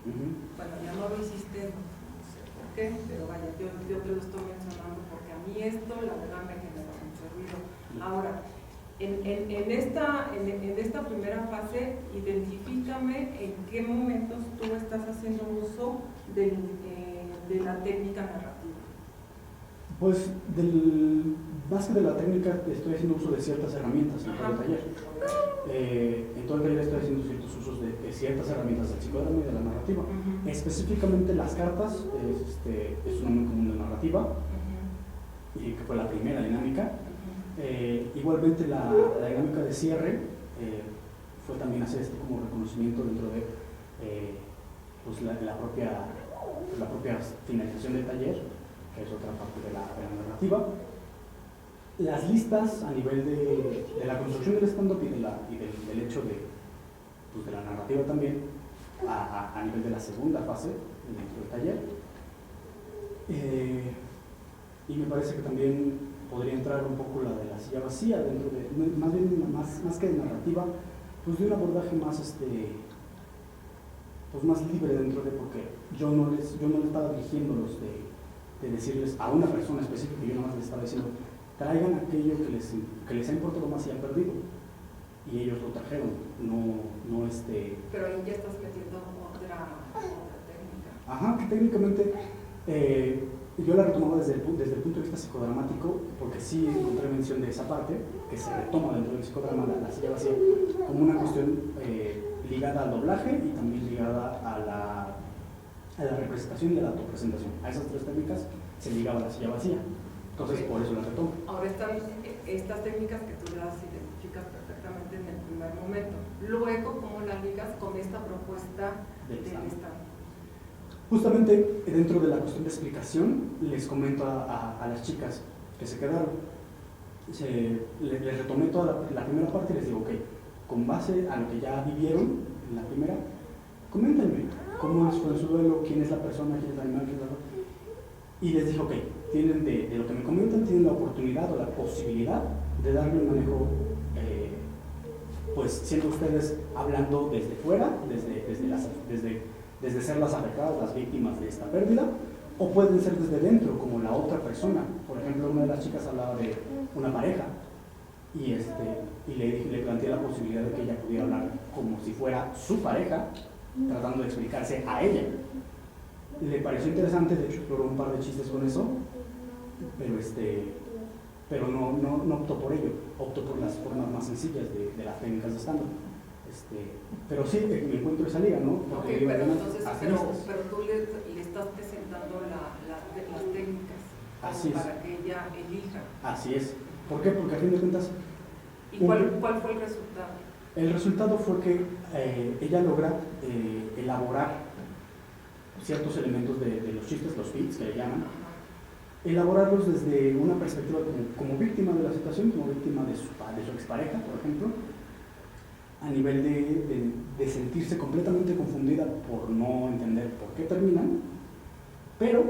Bueno, ya no lo hiciste, no sé por qué, pero vaya, yo te lo estoy mencionando porque a mí esto la verdad me genera mucho ruido. Ahora, en esta primera fase, identifícame en qué momentos tú estás haciendo uso de la técnica narrativa. Pues más que de la técnica, estoy haciendo uso de ciertas herramientas en todo el taller. En todo el taller estoy haciendo ciertos usos de ciertas herramientas del psicodrama y de la narrativa. Específicamente las cartas, es un nombre común de narrativa, y que fue la primera dinámica. Igualmente la dinámica de cierre fue también hacer como reconocimiento dentro de pues la propia finalización del taller, que es otra parte de la narrativa. Las listas a nivel de la construcción del stand-up y del hecho de la narrativa también, a nivel de la segunda fase dentro del taller. Y me parece que también podría entrar un poco la de la silla vacía dentro de, más que de narrativa, pues de un abordaje más pues más libre dentro de, porque yo no les estaba dirigiéndolos de decirles a una persona específica, yo nada más les estaba diciendo, traigan aquello que les ha importado más y han perdido, y ellos lo trajeron, no Pero ahí ya estás metiendo otra técnica. Ajá, que técnicamente yo la retomaba desde el punto de vista psicodramático, porque sí encontré mención de esa parte, que se retoma dentro del psicodrama, la silla vacía, como una cuestión ligada al doblaje y también ligada a la representación y a la autopresentación. A esas 3 técnicas se ligaba la silla vacía. Entonces, por eso la retomo. Ahora están estas técnicas que tú tú las identificas perfectamente en el primer momento. Luego, ¿cómo la ligas con esta propuesta del Estado? Justamente dentro de la cuestión de explicación, les comento a las chicas que se quedaron. Les retomé toda la primera parte y les digo, ok, con base a lo que ya vivieron en la primera, coméntenme cómo les fue en su duelo, quién es la persona, quién es el animal, quién es la... Y les dije, ok, tienen de lo que me comentan, tienen la oportunidad o la posibilidad de darle un manejo, pues siendo ustedes hablando desde fuera, desde ser las afectadas, las víctimas de esta pérdida, o pueden ser desde dentro, como la otra persona. Por ejemplo, una de las chicas hablaba de una pareja y le planteé la posibilidad de que ella pudiera hablar como si fuera su pareja, tratando de explicarse a ella. Le pareció interesante, de hecho exploró un par de chistes con eso, pero no optó por ello, optó por las formas más sencillas de las técnicas de stand-up. Pero sí, me encuentro esa liga, ¿no? Porque okay, pero entonces, pero tú le estás presentando las técnicas así para es. que ella elija. Así es. ¿Por qué? Porque a fin de cuentas... ¿Y cuál fue el resultado? El resultado fue que ella logra elaborar ciertos elementos de los chistes, los bits que le llaman, elaborarlos desde una perspectiva como víctima de la situación, como víctima de su expareja, por ejemplo, a nivel de sentirse completamente confundida por no entender por qué terminan, pero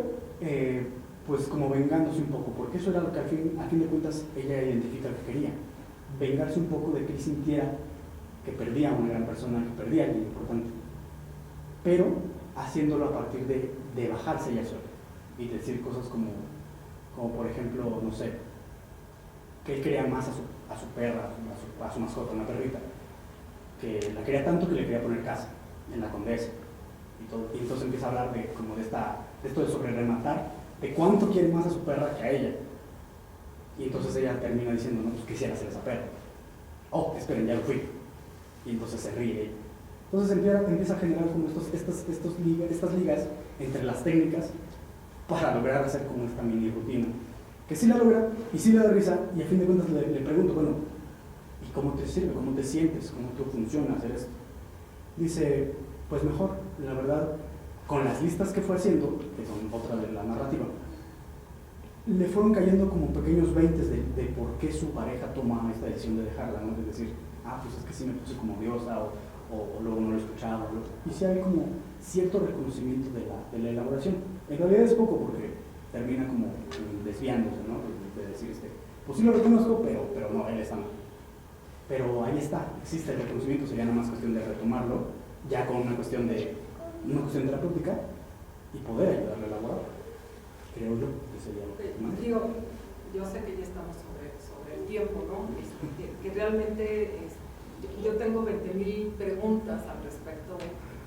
pues como vengándose un poco, porque eso era lo que a fin de cuentas ella identifica que quería, vengarse un poco de que él sintiera que perdía a una gran persona, que perdía a alguien importante, pero haciéndolo a partir de bajarse ella sola y decir cosas como por ejemplo, no sé, que él quería más a su perra, a su mascota, una perrita, que la quería tanto que le quería poner casa en la Condesa y todo. Y entonces empieza a hablar de esto de sobre rematar, de cuánto quiere más a su perra que a ella. Y entonces ella termina diciendo, no, pues quisiera ser esa perra. Oh, esperen, ya lo fui. Y entonces se ríe ella. Entonces empieza a generar como estas ligas entre las técnicas para lograr hacer como esta mini rutina. Que sí la logra y sí le da risa, y a fin de cuentas le pregunto, bueno, ¿y cómo te sirve? ¿Cómo te sientes? ¿Cómo te funciona hacer esto? Dice, pues mejor, la verdad, con las listas que fue haciendo, que son otra de la narrativa, le fueron cayendo como pequeños veintes de por qué su pareja toma esta decisión de dejarla, ¿no? Es decir, pues es que sí me puse como diosa, o luego no lo escuchaba, y sí hay como cierto reconocimiento de la elaboración. En realidad es poco porque termina como desviándose, ¿no? De decir, pues sí lo reconozco, pero no, él está mal. Pero ahí está, existe el reconocimiento, sería nada más cuestión de retomarlo, ya con una cuestión terapéutica y poder ayudarle a elaborar. Creo yo que sería más. Digo, yo sé que ya estamos sobre el tiempo, ¿no? Que realmente yo tengo 20,000 preguntas al respecto,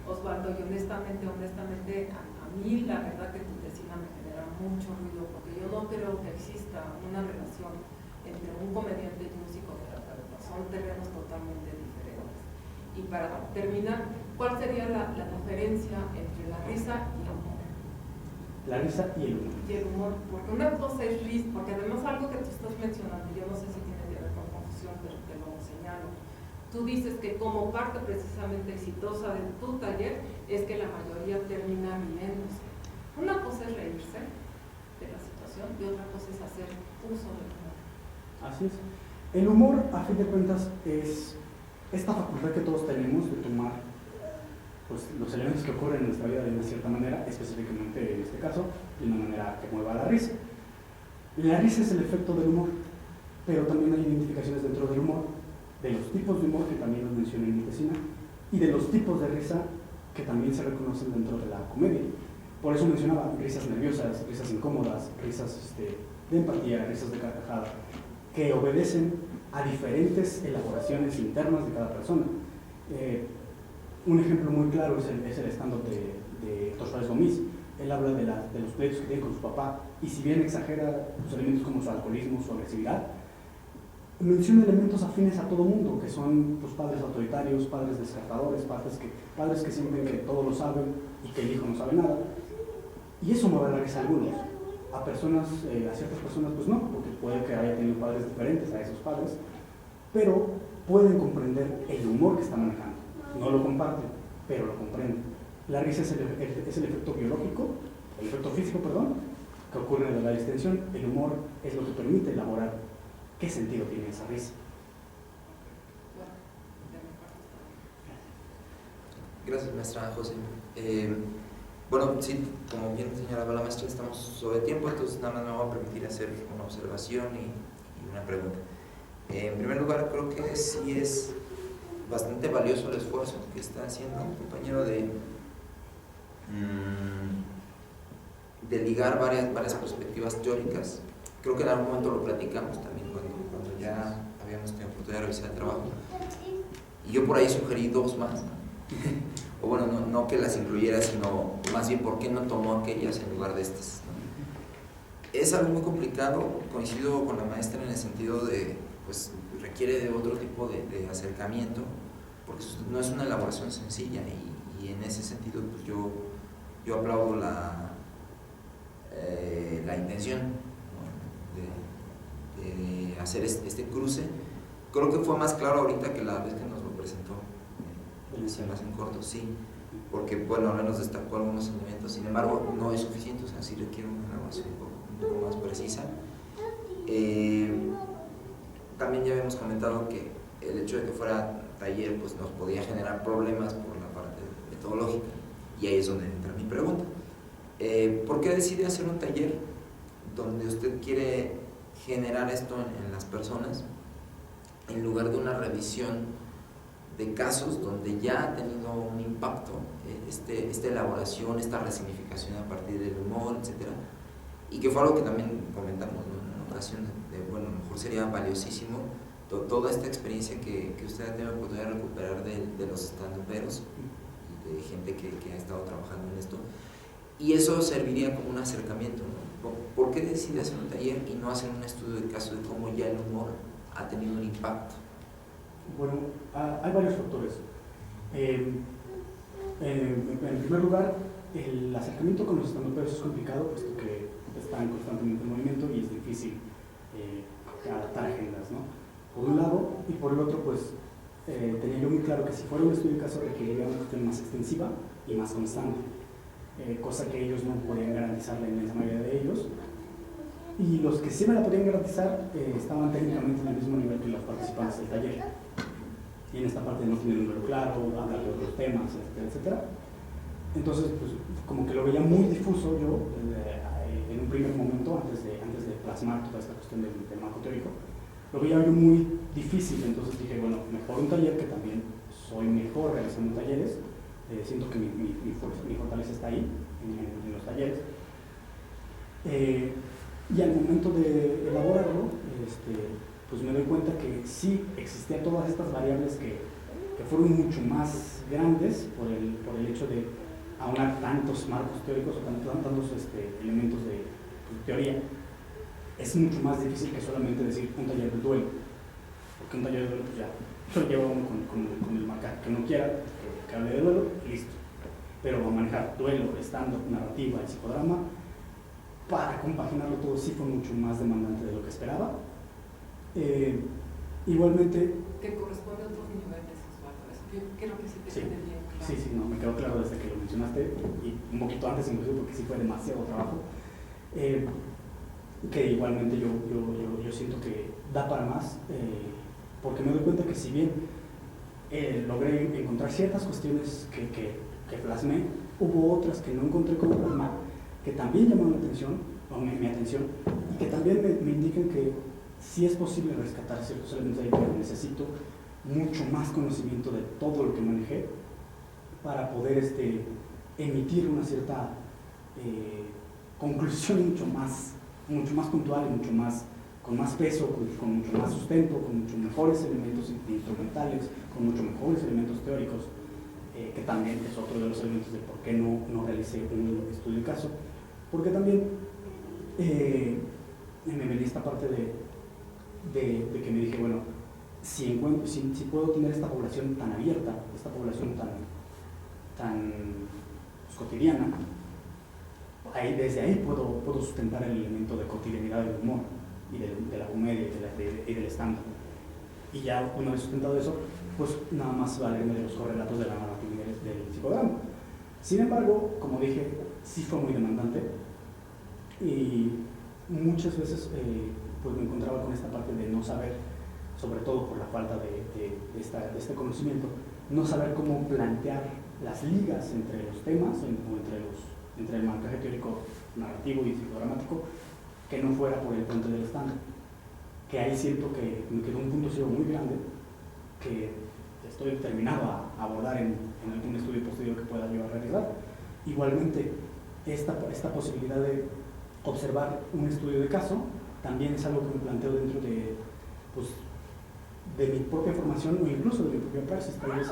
Osvaldo, y honestamente, a mí la verdad que tu tesina me genera mucho ruido, porque yo no creo que exista una relación entre un comediante y un psicoterapeuta, son terrenos totalmente diferentes. Y para terminar, ¿cuál sería la diferencia entre la risa y el humor? La risa y el humor. Y el humor, porque una cosa es risa, porque además algo que tú estás mencionando, yo no sé si tiene que ver con confusión, pero te lo señalo. Tú dices que como parte precisamente exitosa de tu taller es que la mayoría termina riéndose. Una cosa es reírse de la situación y otra cosa es hacer uso del humor. Así es. El humor, a fin de cuentas, es esta facultad que todos tenemos de tomar pues, los elementos que ocurren en nuestra vida de una cierta manera, específicamente en este caso, de una manera que mueva la risa. La risa es el efecto del humor, pero también hay identificaciones dentro del humor, de los tipos de humor que también los mencioné en mi tesina, y de los tipos de risa que también se reconocen dentro de la comedia. Por eso mencionaba risas nerviosas, risas incómodas, risas de empatía, risas de carcajada, que obedecen a diferentes elaboraciones internas de cada persona. Un ejemplo muy claro es el stand-up de Héctor Suárez Gómez. Él habla de los pleitos que tiene con su papá, y si bien exagera los elementos como su alcoholismo, su agresividad, menciona elementos afines a todo mundo, que son pues, padres autoritarios, padres descartadores, padres que sienten que todo lo saben y que el hijo no sabe nada. Y eso mueve la risa a algunos. A ciertas personas pues no, porque puede que haya tenido padres diferentes a esos padres, pero pueden comprender el humor que está manejando. No lo comparten, pero lo comprenden. La risa es el efecto biológico, el efecto físico, perdón, que ocurre en la distensión. El humor es lo que permite elaborar qué sentido tiene esa risa. Gracias, maestra José. Bueno, sí, como bien señalaba la maestra, estamos sobre tiempo, entonces nada más me voy a permitir hacer una observación y una pregunta. En primer lugar, creo que sí es bastante valioso el esfuerzo que está haciendo el compañero de ligar varias perspectivas teóricas. Creo que en algún momento lo platicamos también cuando ya habíamos tenido oportunidad de revisar el trabajo. Y yo por ahí sugerí dos más, ¿no? O bueno, no que las incluyera, sino más bien por qué no tomó aquellas en lugar de estas, ¿no? Es algo muy complicado, coincido con la maestra en el sentido de, pues requiere de otro tipo de acercamiento, porque no es una elaboración sencilla y en ese sentido pues yo aplaudo la intención, ¿no? de hacer este cruce. Creo que fue más claro ahorita que la vez que nos lo presentó, más en corto, sí, porque bueno, al menos destacó algunos elementos, sin embargo no es suficiente, o sea, sí requiere una elaboración un poco más precisa. También ya habíamos comentado que el hecho de que fuera taller pues nos podía generar problemas por la parte metodológica, y ahí es donde entra mi pregunta. ¿Por qué decide hacer un taller donde usted quiere generar esto en las personas en lugar de una revisión de casos donde ya ha tenido un impacto esta elaboración, esta resignificación a partir del humor, etcétera? Y que fue algo que también comentamos, ¿no? En una ocasión bueno, a lo mejor sería valiosísimo toda esta experiencia que usted ha tenido la oportunidad de recuperar de los stand-uperos y de gente que ha estado trabajando en esto, y eso serviría como un acercamiento, ¿no? ¿Por qué decide hacer un taller y no hacer un estudio de caso de cómo ya el humor ha tenido un impacto? Bueno, hay varios factores. En primer lugar, el acercamiento con los estandoperos es complicado, puesto que están constantemente en movimiento y es difícil adaptar agendas, ¿no? Por un lado, y por el otro, pues tenía yo muy claro que si fuera un estudio de caso requeriría una cuestión más extensiva y más constante, cosa que ellos no podían garantizar, la inmensa mayoría de ellos. Y los que sí me la podían garantizar estaban técnicamente en el mismo nivel que los participantes del taller. Y en esta parte no tienen un número claro, hablar de otros temas, etcétera, etcétera. Entonces, pues como que lo veía muy difuso yo en un primer momento, antes de plasmar toda esta cuestión del marco teórico, lo veía yo muy difícil. Entonces dije, bueno, mejor un taller, que también soy mejor realizando talleres, siento que mi fortaleza está ahí, en los talleres. Y al momento de elaborarlo, pues me doy cuenta que sí existían todas estas variables que fueron mucho más grandes por el hecho de aunar tantos marcos teóricos o tantos elementos de teoría. Es mucho más difícil que solamente decir un taller del duelo, porque un taller de duelo pues ya lo lleva uno con el marcar que uno quiera, que hable de duelo, listo. Pero manejar duelo, stand-up, narrativa y psicodrama, para compaginarlo todo sí fue mucho más demandante de lo que esperaba. Igualmente... Que corresponde a otros niveles, Osvaldo. Eso creo que sí te quede bien claro. Sí, no, me quedó claro desde que lo mencionaste, y un poquito antes incluso, porque sí fue demasiado trabajo. Que igualmente yo siento que da para más, porque me doy cuenta que si bien logré encontrar ciertas cuestiones que plasmé, hubo otras que no encontré como plasmar, que también llamaron mi atención, y que también me indican que sí es posible rescatar ciertos elementos ahí, pero necesito mucho más conocimiento de todo lo que manejé para poder emitir una cierta conclusión mucho más puntual y con más peso, con mucho más sustento, con mucho mejores elementos instrumentales, con mucho mejores elementos teóricos, que también es otro de los elementos de por qué no realicé un estudio de caso, porque también me venía esta parte de que me dije, bueno, si puedo tener esta población tan abierta, esta población tan cotidiana, desde ahí puedo sustentar el elemento de cotidianidad del humor y de la comedia y del stand-up. Y ya una vez sustentado eso, pues nada más valerme de los correlatos de la narrativa del psicodrama. Sin embargo, como dije, sí fue muy demandante y muchas veces pues me encontraba con esta parte de no saber, sobre todo por la falta de este conocimiento, no saber cómo plantear las ligas entre los temas o entre el marcaje teórico narrativo y psicodramático que no fuera por el puente del stand. Que ahí siento que me quedó un punto ciego muy grande que estoy determinado a abordar en algún estudio posterior que pueda yo realizar. Igualmente, esta posibilidad de observar un estudio de caso también es algo que me planteo dentro de, pues, de mi propia formación o incluso de mi propia praxis, tal vez,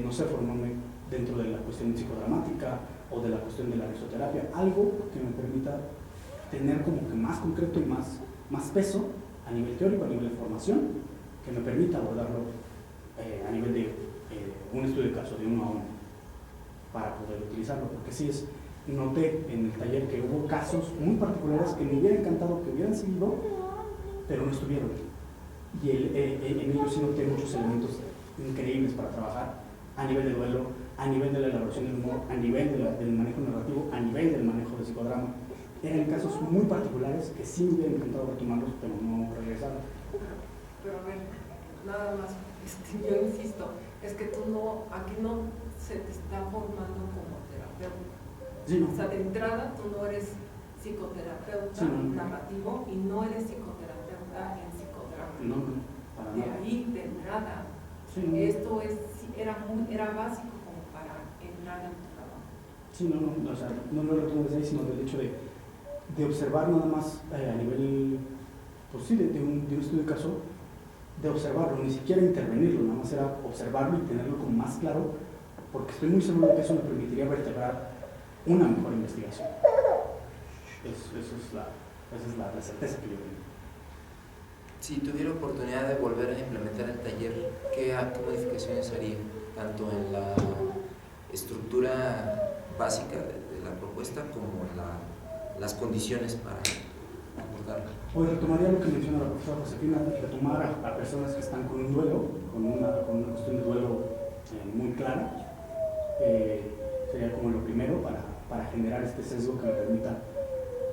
no sé, formarme dentro de la cuestión psicodramática o de la cuestión de la risoterapia, algo que me permita tener como que más concreto y más peso a nivel teórico, a nivel de formación, que me permita abordarlo a nivel de un estudio de caso, de uno a uno, para poder utilizarlo, porque sí noté en el taller que hubo casos muy particulares que me hubiera encantado que hubieran seguido, pero no estuvieron. Y en ellos sí noté muchos elementos increíbles para trabajar a nivel de duelo, a nivel de la elaboración del humor, a nivel del manejo narrativo, a nivel del manejo de psicodrama. Eran casos muy particulares que sí me hubiera encantado retomarlos, pero no regresaron. Pero a ver, nada más, yo insisto, es que tú no, aquí no se te está formando como terapeuta. Sí, no. O sea, de entrada tú no eres psicoterapeuta Sí, no. narrativo y no eres psicoterapeuta en psicodrama. No, para De nada. ahí, de entrada, Sí, no. esto era básico como para entrar en tu trabajo. Sí, no, o sea, no lo retomo desde ahí, sino del hecho de observar nada más a nivel, pues sí, de un estudio de caso, de observarlo, ni siquiera intervenirlo, nada más era observarlo y tenerlo como más claro, porque estoy muy seguro de que eso me permitiría vertebrar una mejor investigación. Esa es la certeza que yo tengo. Si tuviera oportunidad de volver a implementar el taller, ¿qué modificaciones haría? Tanto en la estructura básica de la propuesta como en las condiciones para abordarla. Pues retomaría lo que menciona la profesora Josefina, retomar a personas que están con un duelo, con una cuestión de duelo muy clara. Sería como lo primero para generar este sesgo que me permita,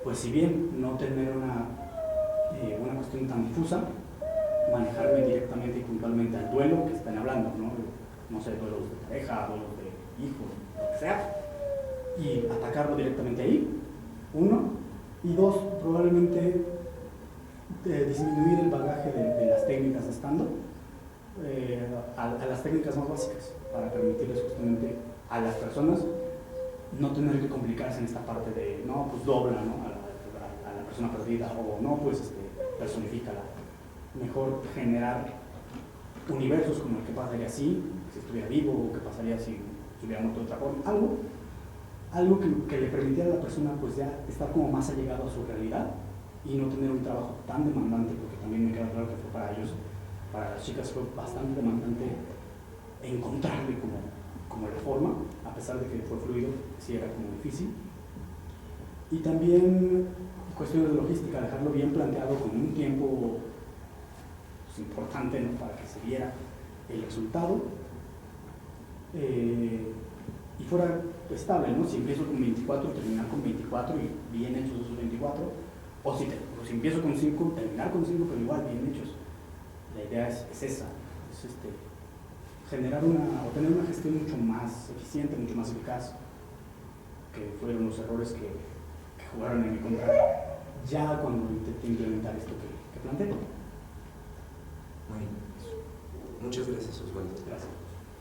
pues si bien no tener una cuestión tan difusa, manejarme directamente y puntualmente al duelo que están hablando, no sé, duelos de pareja, duelos de hijos, lo que sea, y atacarlo directamente ahí, uno, y dos, probablemente disminuir el bagaje de las técnicas de stand-up a las técnicas más básicas, para permitirles justamente a las personas no tener que complicarse en esta parte de, no, pues dobla, ¿no? a la persona perdida, o no, pues personifícala. Mejor generar universos como el que pasaría si estuviera vivo, o qué pasaría si estuviera muerto de otra forma, algo que le permitiera a la persona pues ya estar como más allegado a su realidad y no tener un trabajo tan demandante, porque también me queda claro que fue para ellos, para las chicas fue bastante demandante encontrarle como la forma, a pesar de que fue fluido, sí era como difícil. Y también cuestiones de logística, dejarlo bien planteado con un tiempo pues, importante, ¿no? Para que se viera el resultado y fuera estable, ¿no? Si empiezo con 24, terminar con 24 y bien hechos esos 24, o si empiezo con 5, terminar con 5, pero igual bien hechos. La idea es esa, es generar o tener una gestión mucho más eficiente, mucho más eficaz, que fueron los errores que jugaron en mi contra ya cuando intenté implementar esto que planteé. Muy bien. Muchas gracias, Osvaldo. Gracias.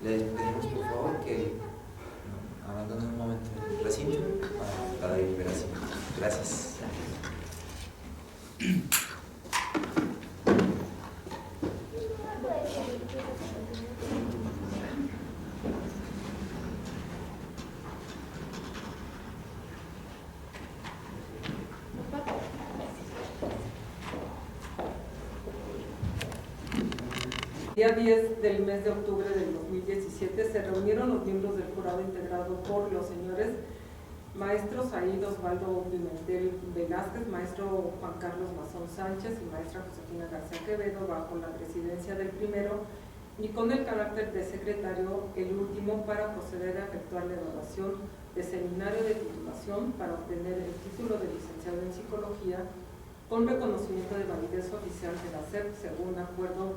Les pedimos por favor que abandonen un momento el recinto para la deliberación. Gracias. El día 10 del mes de octubre del 2017 se reunieron los miembros del jurado integrado por los señores maestro Saíd Osvaldo Pimentel Velázquez, maestro Juan Carlos Mazón Sánchez y maestra Josefina García Quevedo, bajo la presidencia del primero y con el carácter de secretario el último, para proceder a efectuar la evaluación de seminario de titulación para obtener el título de licenciado en psicología con reconocimiento de validez oficial de la SEP según acuerdo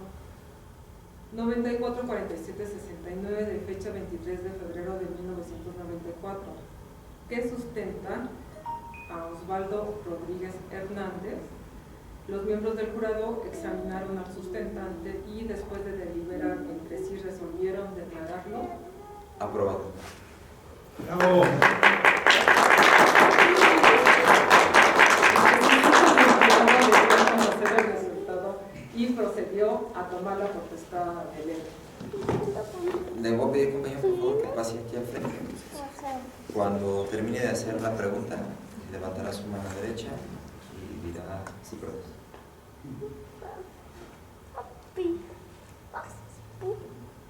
944769 de fecha 23 de febrero de 1994, que sustenta a Osvaldo Rodríguez Hernández. Los miembros del jurado examinaron al sustentante y después de deliberar entre sí resolvieron declararlo Aprobado. ¡Bravo! Y procedió a tomar la potestad del ente. Le voy a pedir, compañero, por favor, que pase aquí al frente. Cuando termine de hacer la pregunta, levantará su mano derecha y dirá sí, protesto.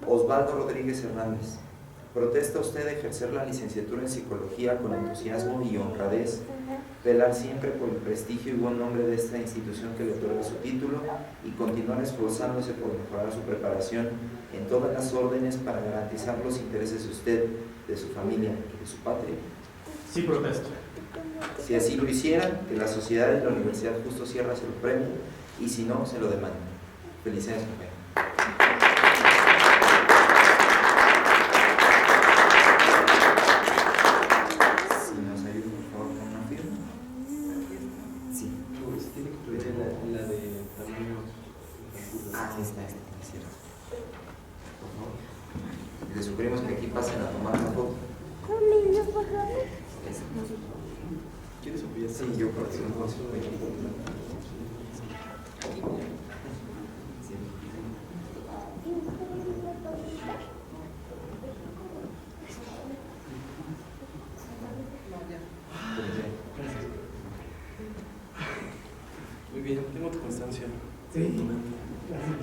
Osvaldo Rodríguez Hernández, ¿protesta usted ejercer la licenciatura en psicología con entusiasmo y honradez, velar siempre por el prestigio y buen nombre de esta institución que le otorga su título y continuar esforzándose por mejorar su preparación en todas las órdenes para garantizar los intereses de usted, de su familia y de su patria? Sí, protesto. Si así lo hiciera, que la sociedad de la Universidad Justo Sierra se lo premie y si no, se lo demande. Felicidades, compañero. Si nos ayuda, por favor, con una firma. Sí. Tiene que pedir la de tamaño. Ah, esta, es cierto. Por favor. Y les sugerimos que aquí pasen a tomar la foto. Esa. ¿Quieres subir? Sí, yo creo que sí. Muy bien, tengo tu constancia. Sí. Gracias.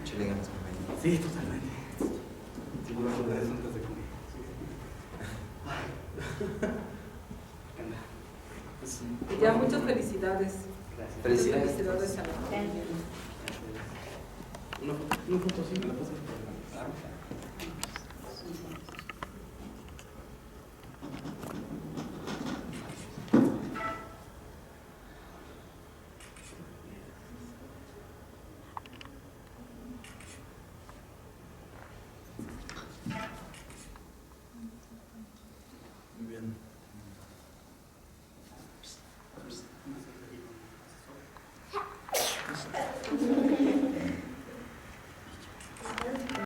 Échale ganas, compañero. Sí, totalmente. Seguro que de eso antes de comer. Y ya muchas felicidades. Felicidades. Felicidades a la familia. Una foto así, me la pasas. Muy bien.